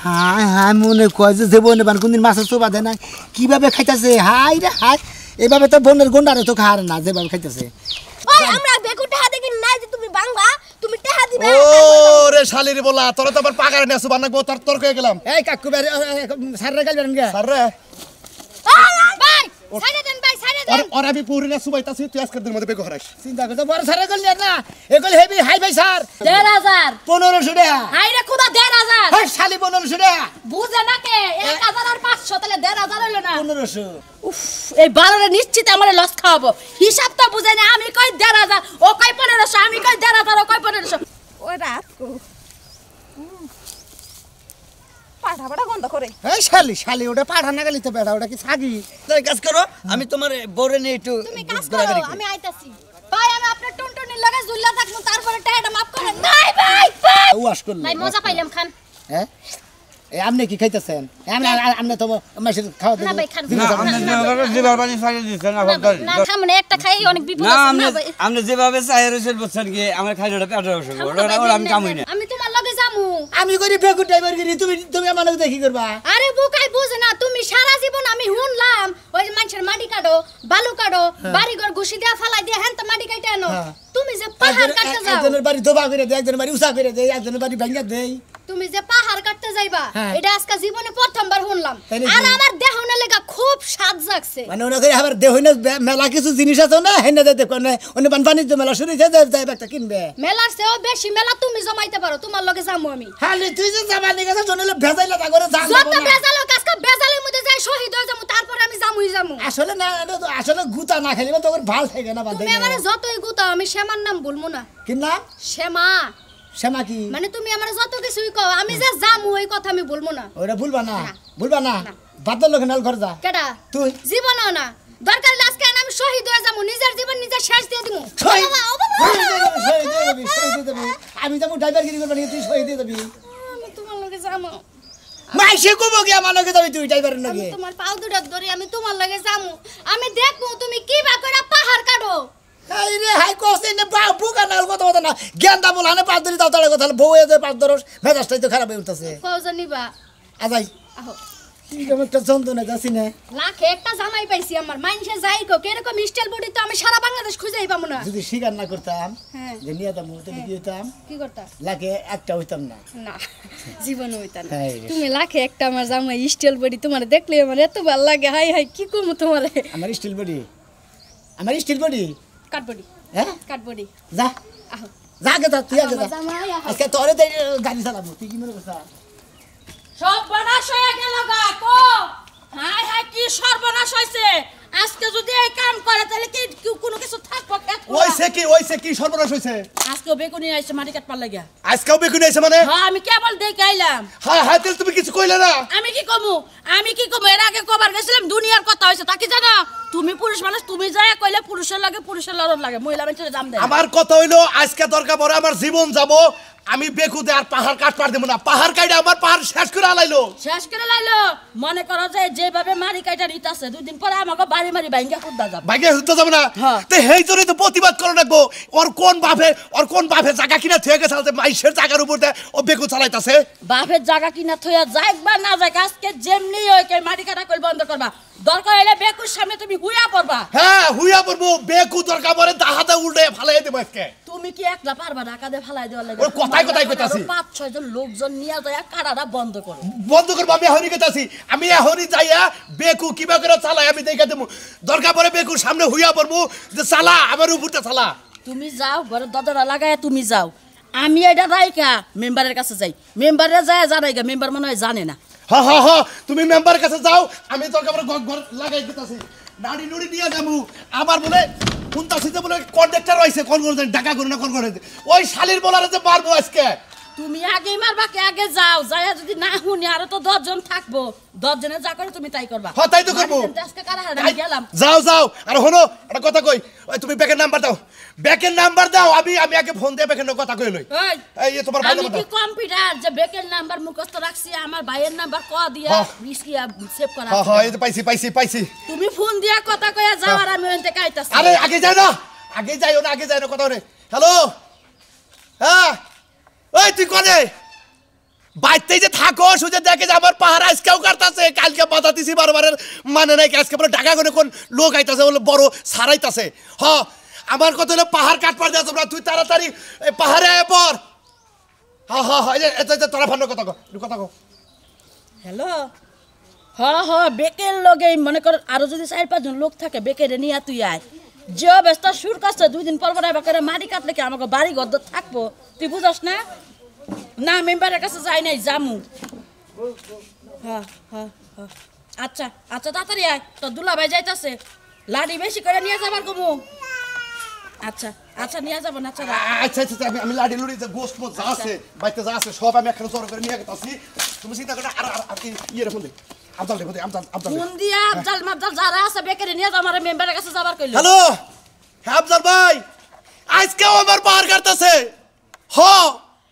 High high মনে কয় যে বনে বান কোনদিন মাছের চোবা দেয় না কিভাবে খাইতেছে হাই রে হাই এভাবে তো বনের গন্ডারে তো খাওয়ার না যেভাবে খাইতেছে আমরা বেকু টাকা দেখি না যে তুমি বাংলা তুমি টাকা দিবে ও রে শালির বলা তোরা তো আবার পাকারে নেছু বানাগো তর্ক হয়ে গেলাম এই কাকু সাররে গাইবেন গে স্যার রে ভাই সাইডে দেন ভাই সাইডে দেন আর আমি পুরি না সুবাইতাছি তুই আজকের দিনের মধ্যে বেকো হারাইস চিন্তা করতে বড় সাররে গল না এগুল হেভি হাই ভাই স্যার 1,500 1500 টাকা হাই রে খুদা 1,500 হাই শালি 1500 টাকা বুঝে না কে 1,000 আর 500 তাহলে 1,500 হইলো না 1500 উফ এই 12 নিশ্চিত আমারে লস খাওয়াবো হিসাব তো বুঝে না আমি কই 1,500 ও কই 1500 আমি কই 1,500 ও কই 1500 ওই রাত কো পাঠা পাঠা গন্ধ করে এই শালি ওটা পাঠা না গেলি তো বেড়া ওটা কি ছাগি তাই কাজ করো আমি তোমার বরে নিয়ে একটু তুমি কাজ করো আমি আইতাছি ভাই আমি আপনার টুনটুনির লাগা ঝুল্লা থাকমু তারপরে টাকাটা মাফ করেন নাই ভাই ওয়াশ করল ভাই মজা পাইলাম খান হ্যাঁ এই আপনি কি খাইতেছেন আপনি তো মাছের খাওয়া না ভাই খান যেভাবে পানি ছাড়িয়ে দিচ্ছেন না সামনে একটা খাই অনেক বিপদ না আছে না ভাই আপনি যেভাবে চাই রয়েছেন বলছেন কি আমার খাইলে পেটে অসুখ ওরা আমি কামই না আমি তোমার লগে যামু আমি করি বেকু ড্রাইভার করি তুমি আমার লগে দেখি করবা আরে বুকাই বুঝে না তুমি সারা জীবন আমি শুনলাম ওই যে মানুষের মাটি কাটো বালু কাটো বাড়ি ঘর ঘুষি দিয়া ফালাই দিয়া হ্যাঁ তো মাটি কাটে আনো তুমি যে পাহাড় কাটতে যাও একজনের বাড়ি দোবা করে দেয় একজনের বাড়ি উঁচা করে দেয় একজনের বাড়ি ভাঙা দেয় তুমি যে পাহাড় কাটতে যাইবা এটা আজকে জীবনে প্রথমবার শুনলাম আর আমার দেহনে লাগা খুব স্বাদ জাগছে মানে ওনা করে আবার দেহনে মেলা কিছু জিনিস আছে না হেনে দেয় দেখো না ওনে বাণিজ্য মেলা শুরু হয়ে যায় একটা কিনবে মেলার চেয়েও বেশি মেলা তুমি জমাইতে পারো তোমার লগে যামু আমি খালি তুই যে জামানি গেছে জনেলে ভেজাইলা তা করে জান যত বেজালো কাজকা বেজালের মধ্যে যাই শহীদ হয়ে যামু তারপর আমি যামুই যামু আসলে না আসলে গুতা না খেলে তো ভাল থাকে না বাদ তুমি আমারে যতই গুতাও আমি শ্যামার নাম বলমু না কি না শ্যামা শ্যামা কি মানে তুমি আমারে যত কিছুই কও আমি যে যামু এই কথা আমি বলমু না ওটা ভুলবা না বাদল লোক নাল ঘর যা কেডা তুই জীবনও না দরকার হলে আজকে আমি শহীদ হয়ে যাবো নিজের জীবন নিজে শেষ দিয়ে দিমু আমি যাবো ড্রাইভার গিরি করবো তুই শহীদ দিয়ে দেবি আমি তোমার লগে যামু মাইসে কবো কি আমার লগে যাবি তুই ড্রাইভারের লগে তোমার পাও দুটা ধরে আমি তোমার লগে যামু আমি দেখবো তুমি কি বা করে পাহাড় কাটো এই রে হাই কোসে নে বুকা নাল কথা না গেন্দা বলানে পাঁচ ধরে দাও তাড়া কথা বউ এদের পাঁচ ধরস মেজাজটাই তো খারাপ হয়ে উঠতেছে কওজা নিবা আজাই আহো কি কেমন একটা যন্ত্রণা যাচ্ছি না লাখে একটা জামাই পাইছি আমার মাইনসে যাই কো এরকম স্টাইল বডি তো আমি সারা বাংলাদেশ খুঁজেই পাবো না যদি স্বীকার না করতাম হ্যাঁ যে নিয়ে দাম তাহলে কি হইতাম কি করতা লাগে একটা হইতাম না না জীবন হইতা না হ্যাঁ তুমি লাখে একটা আমার জামাই স্টাইল বডি তোমার দেখলে আমার এত ভালো লাগে হাই হাই কি করব তোমারে আমার স্টিল বডি কাট বডি হ্যাঁ কাট বডি যা আহো যা গে তুই আগে যা জামাই আহো আজকে তোরে গাড়ি চালাবো তুই কি মনে করছিস সব বনাশ হয়ে গেল গা কো হাই হাই কি সর্বনাশ হইছে আজকে যদি এই কাম করে তাহলে কি কোনো কিছু থাকবো ওইছে কি সর্বনাশ হইছে আজকে বেগুনি আইছে মাটি কাটবার লাগিয়া আজকেও বেগুনি আইছে মানে হ্যাঁ আমি কেবল দেখে আইলাম হ্যাঁ তেল তুমি কিছু কইলে না আমি কি কমু এর আগে কবার গেছিলাম দুনিয়ার কথা হইছে তা কি জানো তুমি পুরুষ মানুষ তুমি যায় কইলে পুরুষের লাগে পুরুষের লড়ন লাগে মহিলা মানুষের দাম দেয় আমার কথা হইলো আজকে দরকার পড়ে আমার জীবন যাব আমি বেকুতে আর পাহাড় কাটপার দেব না পাহাড় কাইটা আমার পাহাড় শেষ করে আলাইলো মনে করো যে যেভাবে মারি কাইটা নিতাছে দুই দিন পরে আমাকে বাড়ি মারি ভাঙ্গা কুদ্দা যাব ভাগে হতে যাব না তে হেই জন্যই তো প্রতিবাদ করে রাখবো ওর কোন বাপে জায়গা কিনা থুয়ে গেছে মাইশের জায়গার উপর ও বেকু চালাইতাছে বাপের জায়গা কিনা থইয়া যাইক বা না যাইক আজকে যেমনি ওই মাটি কাটা কইল বন্ধ করবা দরকার হইলে বেকুর সামনে তুমি হুইয়া পড়বা হ্যাঁ হুইয়া পড়বো বেকু দরকার পড়ে দাহাতে উল্টে ফালাই দেব আজকে তুমি কি একলা পারবা ঢাকা দিয়ে ফালাই দেওয়ার লাগে ওর কথাই কইতাছি 5-6 জন লোকজন নিয়ে যায় কাটাটা বন্ধ করো আমি এখনই কইতাছি আমি এখনই যাইয়া বেকু কিবা করে চালাই আমি দেখা দেবো দরকার পড়ে বেকুর সামনে হুইয়া পড়বো যে চালা আমার উপরতে চালা তুমি যাও ঘরে দরজা লাগায় তুমি যাও আমি এটা রাইকা মেম্বারের কাছে যাই মেম্বারে যায় জানাইগা মেম্বার মনে হয় জানে না হ্যাঁ তুমি মেম্বারের কাছে যাও আমি দরকার পড়ে ঘর লাগাই দিতাছি নাড়ি নুড়ি নিয়ে যাবো আবার বলে কোনটাছিতে বলে কন্ডাক্টর হইছে কোন কোন ঢাকা করু না কোন কোন ওই শালির বলারে যে মারবো আজকে তুমি আগে মারবা কে আগে যাও যাইয়া যদি না শুনি আর তো 10 জন থাকবো 10 জনে যা করে তুমি তাই করবা হ্যাঁ তাই তো করব আজকে কারা হারা গেলাম যাও আর হলো একটা কথা কই ওই তুমি ব্যাকের নাম্বার দাও আমি আগে ফোন দিয়ে ব্যাকের কথা কই লই এই তোমার ভাই আমি কি কম্পিউটার যে ব্যাকের নাম্বার মুখস্থ রাখছি আমার ভাইয়ের নাম্বার ক দিয়া রিস্কিয়া সেভ করা হ্যাঁ এই তো পাইছি তুমি ফোন দিয়া কথা কইয়া যাও আর আমি ওনতে কাইতাছি আরে আগে যাই না কথা রে হ্যালো হ্যাঁ ওই তুই কোনে বাইতেই যে থাকো সুজে দেখে যে আমার পাহাড় আজকেও কাটতাছে কালকে বাধা দিছি বারবারের মানে নাই আজকে বলে ঢাকা করে কোন লোক আইতাছে বলে বড় সারাইতাছে আমার কথা হলো পাহাড় কাটবার দেওয়া তোমরা তুই তাড়াতাড়ি পাহাড়ে আয় পর তোরা ভালো কথা কো হ্যালো বেকের লগে মনে কর আরো যদি 4-5 জন লোক থাকে বেকেরে নিয়ে তুই আয় যে অবস্থা সুর কাছে 2 দিন পর পর আবার মাটি কাটলে কি আমাকে বাড়ি ঘর থাকবো তুই বুঝস না না মেম্বারের কাছে যাই নাই জামু আচ্ছা আচ্ছা তাড়াতাড়ি আয় তো দুলাভাই যাইতাছে লাড়ি বেশি করে নিয়ে যাবার কমু আচ্ছা আচ্ছা নিয়ে যাবো না আচ্ছা আমি লাড়ি লুড়ি যে গোস্ত যা আছে বাইতে যা আছে সব আমি একখানে জড়ো করে নিয়ে গেছি তুমি চিন্তা করে আর ইয়ে রেখে আবদাল ফোন দিয়া আবদাল মাবদাল যারা আছে বেকারে নিয়ে যাও আমার মেম্বারের কাছে যাবার কইলো হ্যালো হ্যাঁ আবদাল ভাই আজকেও আমার পাহাড় কাটতেছে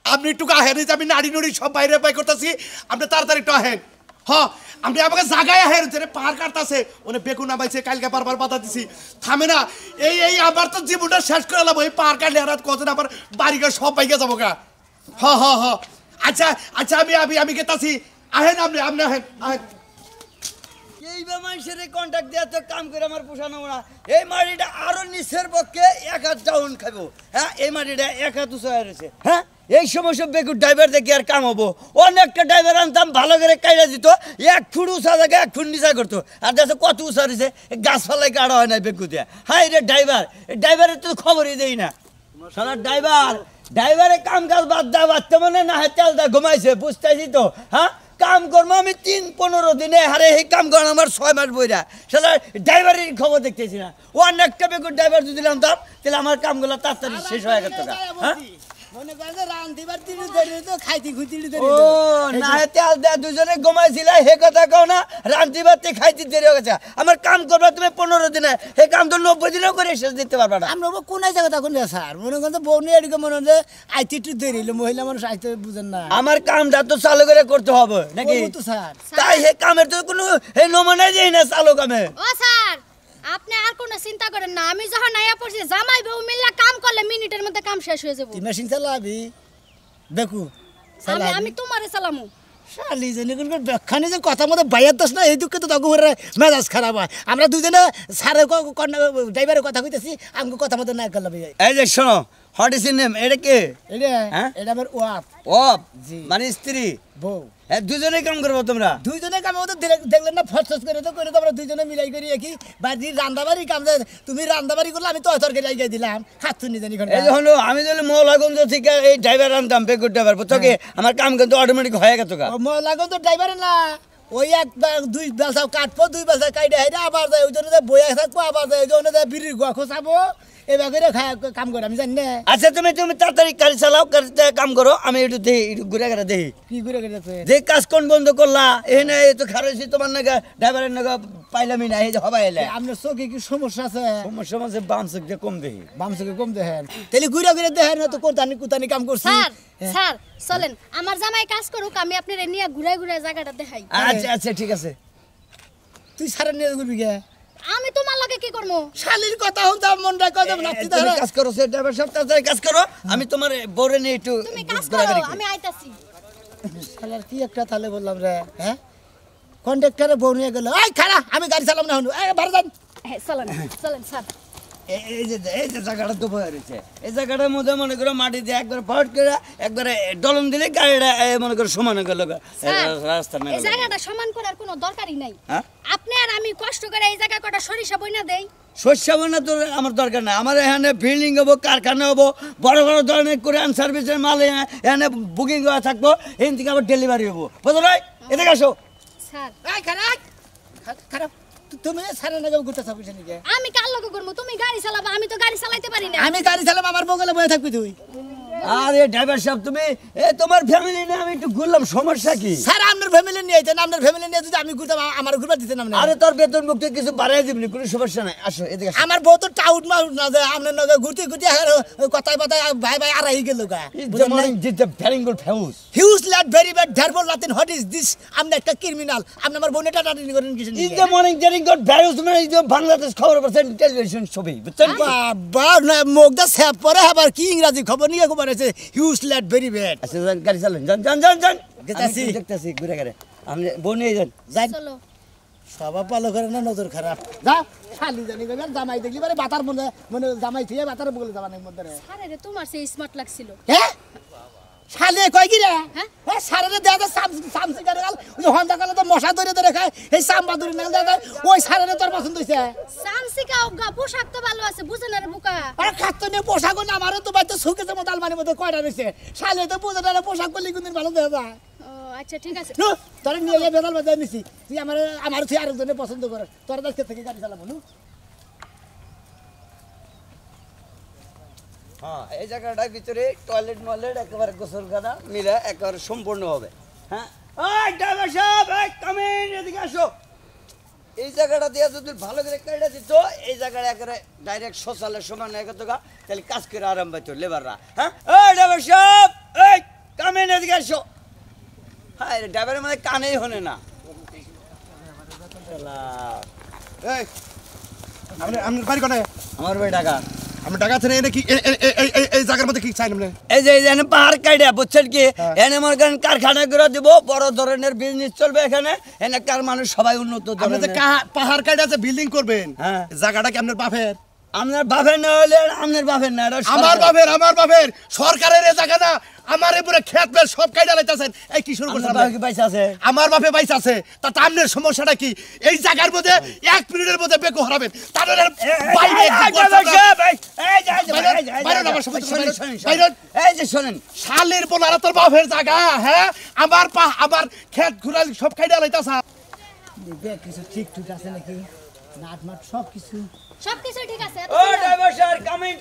আপনি একটু আহেন আমি নাড়ি নুড়ি সব বাইরে বাই করতেছি আপনি তাড়াতাড়ি একটু আহেন আপনি আমাকে জাগায় আহেন যে পাহাড় কাটতেছে ওনে বেগুন নামাইছে কালকে বারবার বাধা দিছি থামে না এই আবার তো জীবনটা শেষ করে লাভ এই পাহাড় কাটলে আর কতদিন আবার বাড়িঘর সব বাইকে যাবো গা আচ্ছা আচ্ছা আমি গেতাছি আহেন আপনি আহেন এইবার মানুষের কন্ট্যাক্ট দেওয়া তো কাম করে আমার পোষানো না এই মাটিটা আরো নিচের পক্ষে 1 হাত ডাউন খাবো হ্যাঁ এই মাটিটা 1 হাত উঁচু হয়ে রয়েছে হ্যাঁ এই সমস্ত বেগুন ড্রাইভার দেখি আর কাম হবো অনেকটা ড্রাইভার আনতাম ভালো করে কাইরা দিত 1 ফুট উঁচা জায়গায় 1 ফুট নিচা করতো আর দেখো কত উঁচা রয়েছে গাছপালাই কাটা হয় না বেগু দিয়ে হাই রে ড্রাইভারের তো খবরই দেই না সারা ড্রাইভারে কাম কাজ বাদ দেওয়া বাচ্চা মানে না তেল দা ঘুমাইছে বুঝতেছি তো হ্যাঁ কাম করবো আমি 3-15 দিনে হারে এই কাম করেন আমার 6 মাস বইরা সেটা ড্রাইভারের খবর দেখতেছি না অনেকটা বেগুন ড্রাইভার যদি আনতাম তাহলে আমার কামগুলো তাড়াতাড়ি শেষ হয়ে গেত হ্যাঁ মনে করে যে রান্ধিবার দিনে দেরি তো খাইতে খুঁতিলি দেরি ও না তেল দা দুজনে ঘুমাইছিল হে কথা কও না রান্ধিবাতে খাইতে দেরি হয়ে গেছে আমার কাম করবা তুমি 15 দিনে এই কাম তো 90 দিনেও করে শেষ দিতে পারবা না আমরা কোন জায়গা তখন স্যার মনে করেন তো বউনি এদিকে মনে হয় যে আইতে একটু দেরি হলো মহিলা মানুষ আইতে বুঝেন না আমার কামটা তো চালু করে করতে হবে নাকি তো স্যার তাই হে কামের তো কোনো এই নমুনাই দেই না চালু কামে ও স্যার আপনি আর কোনো চিন্তা করেন না আমি যখন আইয়া পড়ছি জামাই বউ মিল্লা কাম করলে মিনিটের মধ্যে কাম শেষ হয়ে যাবে তুই মেশিন চালাবি দেখু আমি তোমারে চালামু শালি জেনে কোন ব্যাখ্যানি যে কথা মতো বাইয়ার দোষ না এই দুঃখে তো তখন মেজাজ খারাপ হয় আমরা দুজনে স্যারের ড্রাইভারের কথা কইতেছি আমাকে কথা মতো না করলাম এই যে শোনো হোয়াট ইজ ইউর নেম এটা কে এটা আমার ওয়াপ ওপ মানে স্ত্রী বউ দুজনে কাম করবো তোমরা দুইজনে কাম তো দেখলেন না ফসফস করে তো আমরা দুইজনে মিলাই করি কি বাড়ির রান্দাবাড়ি কাম তুমি রান্দাবাড়ি করলে আমি তো তরকারি আইগাই দিলাম হাত তুনি জানি এই যে হলো আমি যদি মৌলাগঞ্জ থেকে এই ড্রাইভার আনতাম বেগুর ড্রাইভার তোকে আমার কাম কিন্তু অটোমেটিক হয়ে গেত মৌলাগঞ্জ ড্রাইভার না ওই এক দুই বেলসা কাটবো 2 বেলসা কাইডে হাইডে আবার যায় ওই জন্য বইয়া থাকবো আবার যায় ওই জন্য বিড়ির গুয়া খোঁচাবো এবার করে কাম করে আমি জানি না আচ্ছা তুমি তাড়াতাড়ি গাড়ি চালাও গাড়িতে কাম করো আমি একটু দেখি একটু ঘুরে ঘুরে দেখি কি ঘুরে ঘুরে যে কাজ কোন বন্ধ করলা এনে তো খারাইছি তোমার নাকি ড্রাইভারের নাকি পাইলামই না এই যে হবাই এলে আপনার চোখে কি সমস্যা আছে সমস্যা মানে বাম চোখ দিয়ে কম দেখি বাম চোখে কম দেখেন তাহলে ঘুরে ঘুরে দেখেন না তো কোতানি কাম করছি স্যার চলেন আমার জামাই কাজ করুক আমি আপনারে নিয়ে ঘুরে ঘুরে জায়গাটা দেখাই আচ্ছা আচ্ছা ঠিক আছে তুই সারা নিয়ে ঘুরবি কে আমি তোমার লগে কি করব শালির কথা হতো মন রাখো যে নাচতে ধরে কাজ করো সে ড্রাইভার সব তাড়াতাড়ি কাজ করো আমি তোমার বউরে নিয়ে একটু তুমি কাজ করো আমি আইতাছি শালার কি একটা তালে বললাম রে হ্যাঁ কন্ডাক্টরে বউ নিয়ে গেল এই খাড়া আমি গাড়ি চালাম না হনু এই ভারদান চলেন স্যার এই যে জায়গাটা তো বয়ে রয়েছে এই জায়গাটার মধ্যে মনে করো মাটি দিয়ে একবার ভট করে একবারে ডলন দিলে গাড়িটা মনে করো সমান গেল রাস্তা এই জায়গাটা সমান করার কোনো দরকারই নাই হ্যাঁ আপনি আর আমি কষ্ট করে এই জায়গা কটা সরিষা বইনা দেই শস্য বোনা তো আমার দরকার নাই আমার এখানে বিল্ডিং হবো কারখানা হবো বড় বড় ধরনের কোরিয়ান সার্ভিসের মাল এখানে বুকিং করা থাকবো এখান থেকে আবার ডেলিভারি হবো বুঝলো ভাই এদিকে আসো স্যার এই খারাপ তুমি সারা না ঘুরতে চাবি নাকি আমি কার লগে করব তুমি গাড়ি চালাবা আমি তো গাড়ি চালাইতে পারি না আমি গাড়ি চালাম আমার বগলে বসে থাকবি তুই আরে ড্রাইভার সাহেব তুমি তোমার ফ্যামিলি নিয়ে আমি একটু ঘুরলাম সমস্যা কি স্যার আপনার ফ্যামিলি নিয়ে আইতেন আপনার ফ্যামিলি নিয়ে যদি আমি ঘুরতাম আমার ঘুরবার দিতেন না আরে তোর বেতন মুক্তি কিছু বাড়াই দিবনি কোনো সমস্যা নাই আসো এদিকে আসো আমার বউ তো টাউট মাউট না যে আপনার নগে ঘুরতে কথায় ভাই আড়াই গেল গা ভেরি গুড ফেউস হিউজ ল্যাট ভেরি ব্যাড ধারবল লাতিন হোয়াট ইজ দিস আপনি একটা ক্রিমিনাল আপনি আমার বোনেটা টাটানি করেন কিছু ইন দ্য মর্নিং জেরিং গট ভ্যালুস মানে এই যে বাংলাদেশ খবর পাচ্ছেন টেলিভিশন ছবি বুঝছেন বাবা না মুখটা স্যাপ পরে আবার কি ইংরেজি খবর নিয়ে খবর আছে হিউজ ল্যাট ভেরি ব্যাড আচ্ছা গাড়ি চালান যান যান যান যান গেতাছি। আমি দেখতেছি ঘুরে ঘুরে আপনি বনে যান যাই চলো স্বভাব ভালো করে না নজর খারাপ যা শালি জানি গেল জামাই দেখলি বারে বাতার মনে মানে জামাই থেকে বাতার বলে জামানের মধ্যে রে আরে রে তোমার সেই স্মার্ট লাগছিল হ্যাঁ শালে কয় কি রে হ্যাঁ? হ্যাঁ সারে দেয়া দে সামসি করে গেল ওই হন্ডা কালে তো মশা ধরে ধরে খায় এই সাম্বা ধরে না দেয় ওই সারে তোর পছন্দ হইছে সানসিকা গা পোশাক তো ভালো আছে বুঝে না রে বুকা আরে খাদ্য নিয়ে পোশাক না আমারও তো বাইতে শুকেছে মতো আলমারির মধ্যে কয়টা রয়েছে শালে তো বুঝে না পোশাক করলে কোনদিন ভালো দেওয়া যায় ও আচ্ছা ঠিক আছে তোর নিয়ে গিয়ে বেদাল বাজায় নিছি তুই আমার তুই আরেকজনে পছন্দ করে তোর দেখতে থেকে গাড়ি চালাবো নু হ্যাঁ এই জায়গাটার ভিতরে টয়লেট ময়লেট একেবারে গোসলখানা মিলে একেবারে সম্পূর্ণ হবে হ্যাঁ ওই ড্রাইভার সাহেব এই কামিন এদিকে আসো এই জায়গাটা দিয়ে যদি ভালো করে কেটে দিত এই জায়গাটা একেবারে ডাইরেক্ট শৌচালয়ের সমান হয়ে গেত গা তাহলে কাজ করে আরাম পাইতো লেবাররা হ্যাঁ ওই ড্রাইভার সাহেব এই কামিন এদিকে আসো হ্যাঁ ড্রাইভারের মানে কানেই হনে না এই আপনার বাড়ি কোথায় আমার ভাই টাকা আমি ঢাকা থেকে এনে কি এই জায়গার মধ্যে কি চাই আপনি এই যে এখানে পাহাড় কাইডা বুঝছেন কি এনে মনে করেন কারখানা করে দিব বড় ধরনের বিজনেস চলবে এখানে এখানকার মানুষ সবাই উন্নত আপনি যে ধরনের পাহাড় কাটা যে বিল্ডিং করবেন হ্যাঁ। জায়গাটা কি আপনার বাপের আপনার বাপের না হলে আপনার বাপের না এটা আমার বাপের সরকারের এই জায়গা না আমার পুরো ক্ষেত বেল সব কাইডা লাইতাছেন এই কি শুরু করছেন আপনার বাপে কি পয়সা আছে আমার বাপে বাইস আছে তা আপনার সমস্যাটা কি এই জায়গার মধ্যে 1 মিনিটের মধ্যে বেকো হারাবেন তাহলে বাইরে এই যে শোনেন শালের বলারা তোর বাপের জায়গা হ্যাঁ আমার ক্ষেত ঘুরাল সব কাইডা লাইতাছে দেখ কিছু ঠিক ঠিক আছে নাকি নাট মাট সব কিছু সবকিছু ঠিক আছে ও ড্রাইভার স্যার কামিং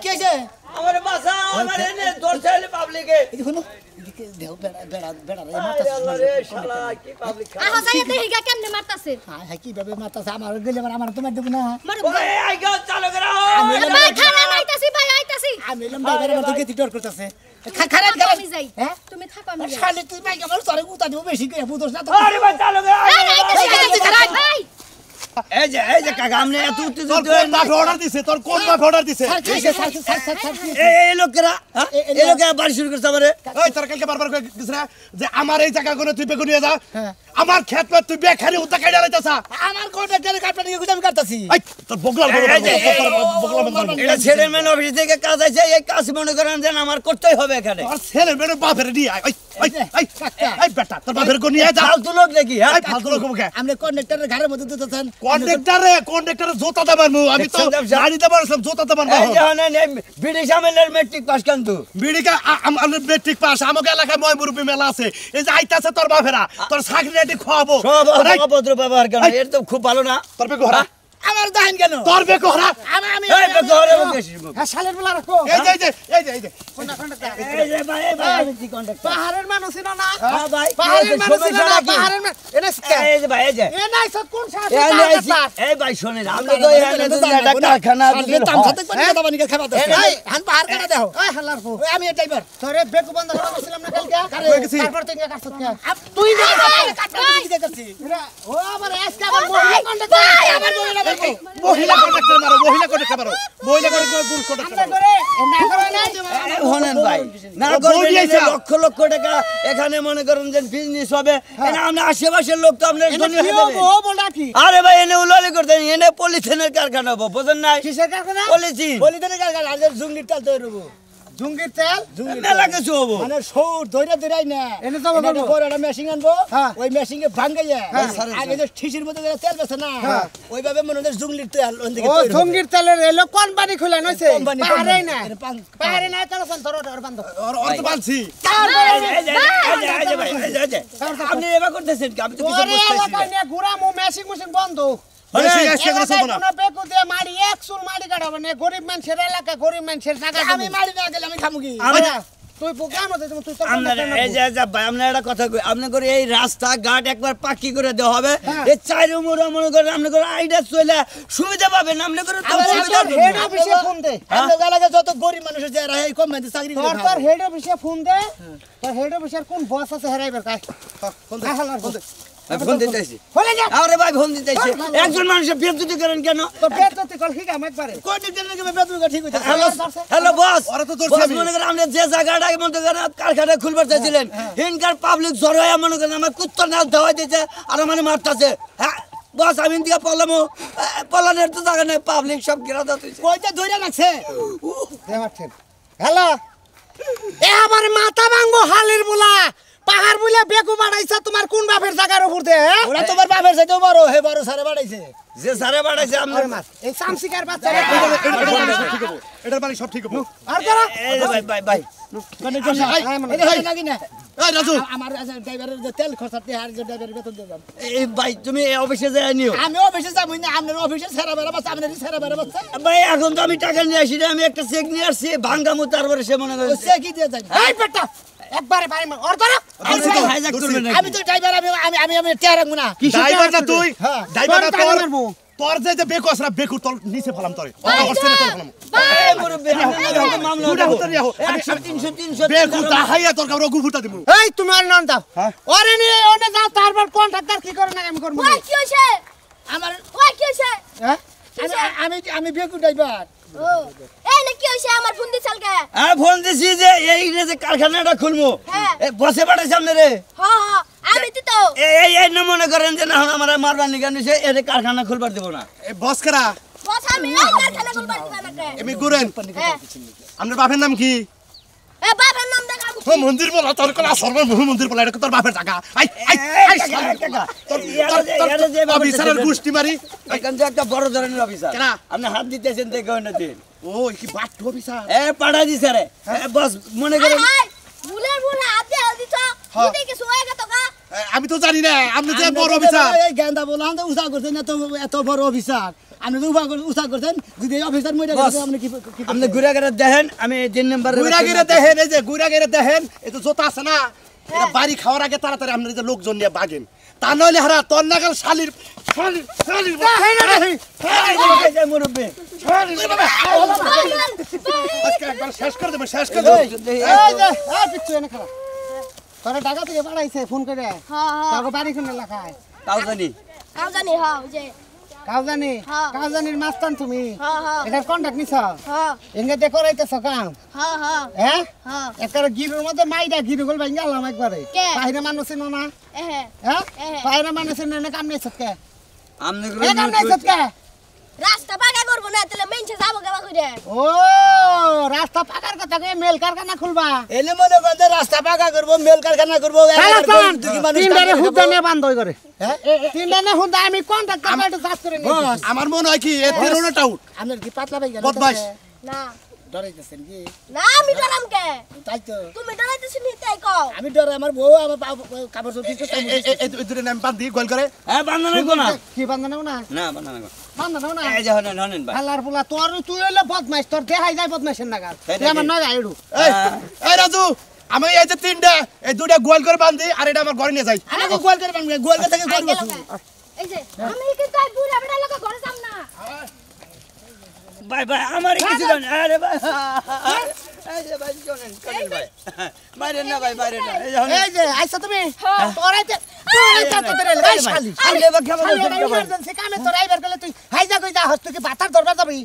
কি আছে আমার বাসা আমার এনে দর্শাইলে পাবলিকে এই দেখুন এদিকে দেহ বেড়া বেড়া বেড়া রে আরে আল্লাহ রে শালা কি পাবলিক আহা যাই দেহিগা কেমনে মারতাছে হ্যাঁ কিভাবে মারতাছে আমার গেলে আমার তোমার দেব না মারো ওরে আই গো চালু করো ভাই খানা আইতাছি ভাই আইতাছি আমি এলাম ড্রাইভারের মতো গেতি ডর করতেছে খারাপ খারাপ আমি যাই হ্যাঁ তুমি থাকো আমি যাই শালে তুই মাইক আমার সরে উতা দিব বেশি করে বুঝছ না তো আরে ভাই চালু করো আইতাছি খারাপ ভাই এই যে কাকা আপনি এত উত্তেজিত তোর কোন বাপ অর্ডার দিছে তোর কোন বাপ অর্ডার দিছে স্যার খাইছে স্যার এই লোকেরা এই লোকেরা বাড়ি শুরু করছে আমারে ওই তোর কালকে বারবার কই দিছ না যে আমার এই জায়গা কোন তুই বেকো নিয়ে যা হ্যাঁ। আমার ক্ষেত মে তুই বেখারি উত্তা কাইডা লাইতাছ আমার কন্ট্রাক্টরের কাটটা নিয়ে আমি কাটতাছি এই তোর বগলার বগলার এটা ছেলেমেন অফিস থেকে কাজ আছে এই কাজ মনে করেন যে আমার করতেই হবে এখানে তোর ছেলে মেয়ে বাপের নিয়ে আয় এই বেটা তোর বাপের কো নিয়ে যা ফালতু লোক দেখি হ্যাঁ এই ফালতু লোক কে আপনি কন্ট্রাক্টরের ঘরের মধ্যে দিতেছেন কন্ডাক্টরে জোতা দেবার মু আমি তো গাড়ি দেবার সব জোতা দেবার না এই যে হনেন এই ব্রিটিশ আমলের মেট্রিক পাস কিন্তু বিড়িকা আমাদের মেট্রিক পাস আমাকে এলাকায় ময় মুরব্বী মেলা আছে এই যে আইতাছে তোর বাপেরা তোর চাকরি রেডি খাওয়াবো সব অভদ্র ব্যবহার কেন এর তো খুব ভালো না তোর বেকো হরা আমার দাহিন কেন তোর বেকো হরা আমি এই বেকো হরে বকেছি হ্যাঁ শালের বলা রাখো এই যে এই যে ভাই আমি কি কন্টাক্ট পাহাড়ের মানুষ ছিল না হ্যাঁ ভাই পাহাড়ের মানুষ ছিল না পাহাড়ের এনে এই যে ভাই এই যে এ নাই সব কোন সাহস এই ভাই শুনেন আমরা তো এখানে তো একটা কারখানা দিলেন দাম সাথে কোন কথা বানি খাবা দে এই হান পাহাড় কাটা দাও ওই হালার পো আমি এই ড্রাইভার তোরে বেকু বন্ধ করছিলাম না কালকে তারপর তুই কাটছত কে তুই না কাটটা দিতে করছি ও আমার আজকে আমার মহিলা কন্ট্রাক্টর আমার মহিলা কন্ডাক্টর মারো মহিলা কন্ডাক্টর করে না করে না হনেন ভাই না করবেন লক্ষ লক্ষ টাকা এখানে মনে করেন যে বিজনেস হবে এখানে আমরা আশেপাশের লোক তো আপনার ধনী হয়ে যাবে ও বলটা কি আরে ভাই এনে উলালি করতেন এনে পলিথিনের কারখানা হবো বুঝেন নাই কিসের কারখানা পলিথিন বলি দেনে কারখানা আর জুঙ্গির তেল তৈরি হবো জুঙ্গির তেল মেলা কিছু হবো মানে সৌর দইরা দইরাই না এনে তো বড় একটা মেশিন আনবো ওই মেশিনে ভাঙাইয়া আগে যে ঠিসির মধ্যে যে তেল বেছে না ওইভাবে মনে হয় জুঙ্গির তেল ওদিকে তৈরি জঙ্গির তেলের এলো কোম্পানি খুলে নইছে কোম্পানি পাহাড়েই না পাহাড়ে না তেল সন তোর বন্ধ অর্থ পালছি আপনি এবার করতেছেন কি? আমি তো কিছু ওরে বুঝতেছি এলাকায় না। নিয়ে ঘুরা মু মেশিন মেশিন বন্ধ বেকু দিয়ে মারি এক চুল মারি কাটাবো না গরিব মানুষের এলাকা গরিব মানুষের জায়গা আমি মারি না গেলে আমি খামু কি তুই প্রোগ্রাম হতে তুই তো আপনার এই যে ভাই আপনার একটা কথা কই আপনি করে এই রাস্তা ঘাট একবার পাকি করে দেওয়া হবে এই চার উমরা মনে করেন আপনি করে আইডিয়া চলে সুবিধা পাবেন আপনি করে তো সুবিধা হেড অফিসে ফোন দে আমাদের এলাকায় যত গরিব মানুষ যারা এই কোম্পানিতে চাকরি করে তোর হেড অফিসে ফোন দে তোর হেড অফিসের কোন বস আছে হেরাইবার কাই কোন ফোন দিতেছি হলে যা আরে ভাই ফোন দিতেছি একজন মানুষের বেজ্জতি করেন কেন তো বেততে কল ঠিক আমি একবারে কোন দিন নাকি বেতন ঠিক হইছে হ্যালো হ্যালো বস ওরা তো ধরছে বস আমি। মনে করেন আপনি যে জায়গাটা মনে করেন কারখানা খুলবার চাইছিলেন হিনকার পাবলিক জড়ো হয়ে মনে করেন আমার কুত্তা নাল দেওয়া দিয়েছে আর মানে মারতাছে হ্যাঁ বস আমি দিকে পলানের তো জায়গা নেই পাবলিক সব ঘেরা দিতেছে কইতে ধইরা রাখছে দেমাছেন হ্যালো এ আমার মাথা ভাঙবো হালির মুলা পাহাড় বুলে বেকু বাড়াইছে তোমার কোন বাপের জায়গার উপর দে ওরা তোমার বাপের চাইতে বড় হে বড় সারে বাড়াইছে যে সারে বাড়াইছে আপনার আরে মার এই সামসিকার বাচ্চা এটার বাড়ি সব ঠিক হবে আর যারা এই যে ভাই ভাই কোনে কোনে এই নাকি না এই রাজু আমার ড্রাইভারের যে তেল খরচাতে আর যে ড্রাইভারের বেতন দিলাম এই ভাই তুমি এই অফিসে যাই নিও আমি অফিসে যাব না আপনার অফিসে সেরা বেরা বাচ্চা আপনার সেরা বেরা বাচ্চা ভাই এখন তো আমি টাকা নিয়ে আসি আমি একটা চেক নিয়ে আসছি ভাঙ্গামু তারপরে সে মনে করে সে কি দিয়ে যাই এই বেটা একবারে পারি অর ধরো হাইজ্যাক করবে নাকি? আমি তো ড্রাইভার আমি টেয়ার রাখবো না ড্রাইভার না তুই হ্যাঁ। ড্রাইভার না তোর তোর টাকা মারবো। তোর যে বেকু আসরা বেকু তোর নিচে ফেলাম তোরে অবস্থা তোর ফেলাম এই মুরব্বি, আপনার নামে হয়তো মামলা দুটা হতে হুতার নিয়ে 100, 300, 300 বেকু দাহাইয়া তোর কাবর গু ফুটা দিমু এই তুমি আর নন দাও ওরে নি ওনে যাও তারপর কন্ট্রাক্টর কি করে না আমি করব ওই কি হইছে আমার ওই কি হইছে হ্যাঁ আমি বেকু ড্রাইভার ও এই না কি হইছে আমার ফোন দি চালকে হ্যাঁ ফোন দিছি যে এই যে কারখানাটা খুলবো হ্যাঁ। বসে পাঠাইছে আপনি রে হ্যাঁ আমি তো এই না মনে করেন যে না আমার মারবার নিকান নিছে এর কারখানা খুলবার দেব না এ বস করা বস আমি এই কারখানা করবার দিবা নাকি এমি গুরেন হ্যাঁ। আপনার বাপের নাম কি এ বাবার নাম দেখা ও মন্দির বলা তোর কোলা সর্বভূমি মন্দির বলা এটা তোর বাপের টাকা আই আই আই অফিসারের গুষ্টি মারি এখান থেকে একটা বড় ধরনের অফিসার কেনা? আপনি হাত দিতেছেন দেখে না দিন ও কি বাট অফিসার পাঠা দিছে রে বস মনে করেন বুলের বুলে আতে দিছ হ্যাঁ। তুই কি সোয়া গেত কা আমি তো জানি না আপনি যে বড় অফিসার এই গেন্দা বললাম তো উসা করছেন এত বড় অফিসার আপনি তো উসা করছেন যদি এই অফিসার মইরা বস, গেছে আপনি কি আপনি ঘুরে ঘুরে দেখেন আমি 3 নাম্বার গুইরাগিরে দেখেন এই যে গুইরাগিরে দেখেন এই তো জোতা আছে না এটা বাড়ি খাওয়ার আগে তাড়াতাড়ি আপনার যে লোকজন নিয়ে বাগেন তা নইলে হারা তোর নাগাল শালির মুরব্বী আজকে একবার শেষ করে দেবো শেষ করে দেবো এই যে এই পিচ্ছু এনে খারাপ তোরা ঢাকা থেকে পাঠাইছে ফোন করে হ্যাঁ হ্যাঁ তাকে বাড়ি কোন এলাকায় তাও জানি কাম জানি হ্যাঁ ওই যে কাউজানি হ্যাঁ। কাউজানির মাস্তান তুমি হ্যাঁ হ্যাঁ এটার কন্ট্যাক্ট নিছ হ্যাঁ এঙ্গে ডেকোরেটেছ কাম হ্যাঁ হ্যাঁ হ্যাঁ হ্যাঁ একবারে গিরুর মধ্যে মাইডা গিরু গল ভাই গেলাম একবারে কে? বাইরে মানুষ ছিল না এহে হ্যাঁ এহে। বাইরে মানুষ না কাম নেই সৎকে আপনি এ কাম নেই সৎকে রাস্তা পাকা করব না তাহলে মেনছে যাবো কেবা কইরে ও রাস্তা পাকার কথা কে মেল কারখানা খুলবা এলে মনে করেন যে রাস্তা পাকা করবো মেল কারখানা করবো তিনটারে হুদা নিয়ে বান্ধ হই করে হ্যাঁ তিনটারে হুদা আমি কন্ট্যাক্ট করব একটু চাষ করে নিই আমার মনে হয় কি এ তেরোটা আউট আপনার কি পাতলা ভাই গেল বদমাশ। না ডরাইতেছেন কি না আমি ডরাম কে তাই তো তুমি ডরাইতেছ নি তাই কও আমি ডরে আমার বউ আমার কাপড় চোপড় কিছু এই দুটো নাম বাদ দিয়ে গোল করে হ্যাঁ বান্ধব নেই না কি বান্ধ নাও না না বান্ধব নেই বান্ধ নাও না এই যে হনেন হনেন ভাই হালার পোলা তোর তুই হইলো বদমাইশ তোর দেখাই যায় বদমাইশের নাগাল তুই আমার নয় আইডু এই এই রাজু আমি এই যে তিনটা এই দুটা গোল করে বান্ধি আর এটা আমার ঘরে নিয়ে যাই আমাকে গোল করে বানবে গোল করে থেকে আই করব গেল কে? এই যে আমি কিন্তু আই বুড়া বড়া লোক ঘরে যাম না ভাই ভাই আমার কিছু জান আরে ভাই এই যে ভাই শোনেন করেন ভাই বাইরে না ভাই বাইরে না এই যে হনেন এই যে আইছো তুমি তোরাইতে তোরাইতে তো রে গাইস খালি আরে বাবা কেমন আছেন কেমন ইমার্জেন্সি কামে তোর আইবার গেলে তুই হাইজা কই যা হস তুই কি বাতার দরবার যাবি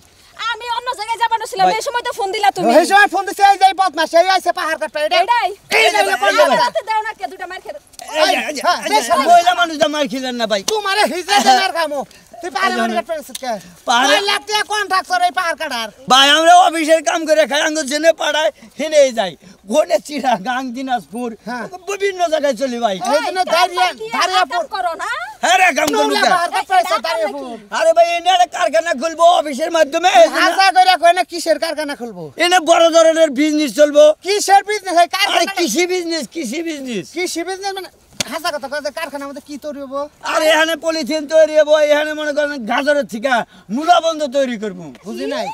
আমি অন্য জায়গায় যাবানো ছিলাম এই সময় তো ফোন দিলা তুমি এই সময় ফোন দিছে এই যাই বদমাশ এই আইছে পাহাড় কাটটা এটা এটাই এই যে কোন যাবে রাতে দাও না কে দুটা মার খেতে এই যে মহিলা মানুষ দা মার খেলেন না ভাই তোমারে হিজরা দেনার কামো তুই পাহাড়ে মারি কাটতে কে পাহাড়ে- 5 লাখ টাকা কন্ট্রাক্টর এই পাহাড় কাটার ভাই আমরা অফিসের কাম করে খাই আঙ্গ জেনে পাড়ায় হেনে যাই গনে চিরা গাং দিনাজপুর হ্যাঁ। বিভিন্ন জায়গায় চলি ভাই এই জন্য দাঁড়িয়ে দাঁড়িয়ে পড় করো না হ্যাঁ রে কাম করবো নোংরা কে? পাহাড় কাটতে দাঁড়িয়ে পড় আরে ভাই এনে একটা কারখানা খুলবো অফিসের মাধ্যমে হাজা কইরা কই না কিসের কারখানা খুলবো এনে বড় ধরনের বিজনেস চলবো কিসের বিজনেস হয় আরে কারখানা কৃষি বিজনেস কৃষি বিজনেস মানে হাজা কথা কয় কারখানার মধ্যে কি তৈরি হবো আরে এখানে পলিথিন তৈরি হবো এখানে মনে করেন গাজরের থেকে মূলা বন্ধ তৈরি করবো বুঝি নাই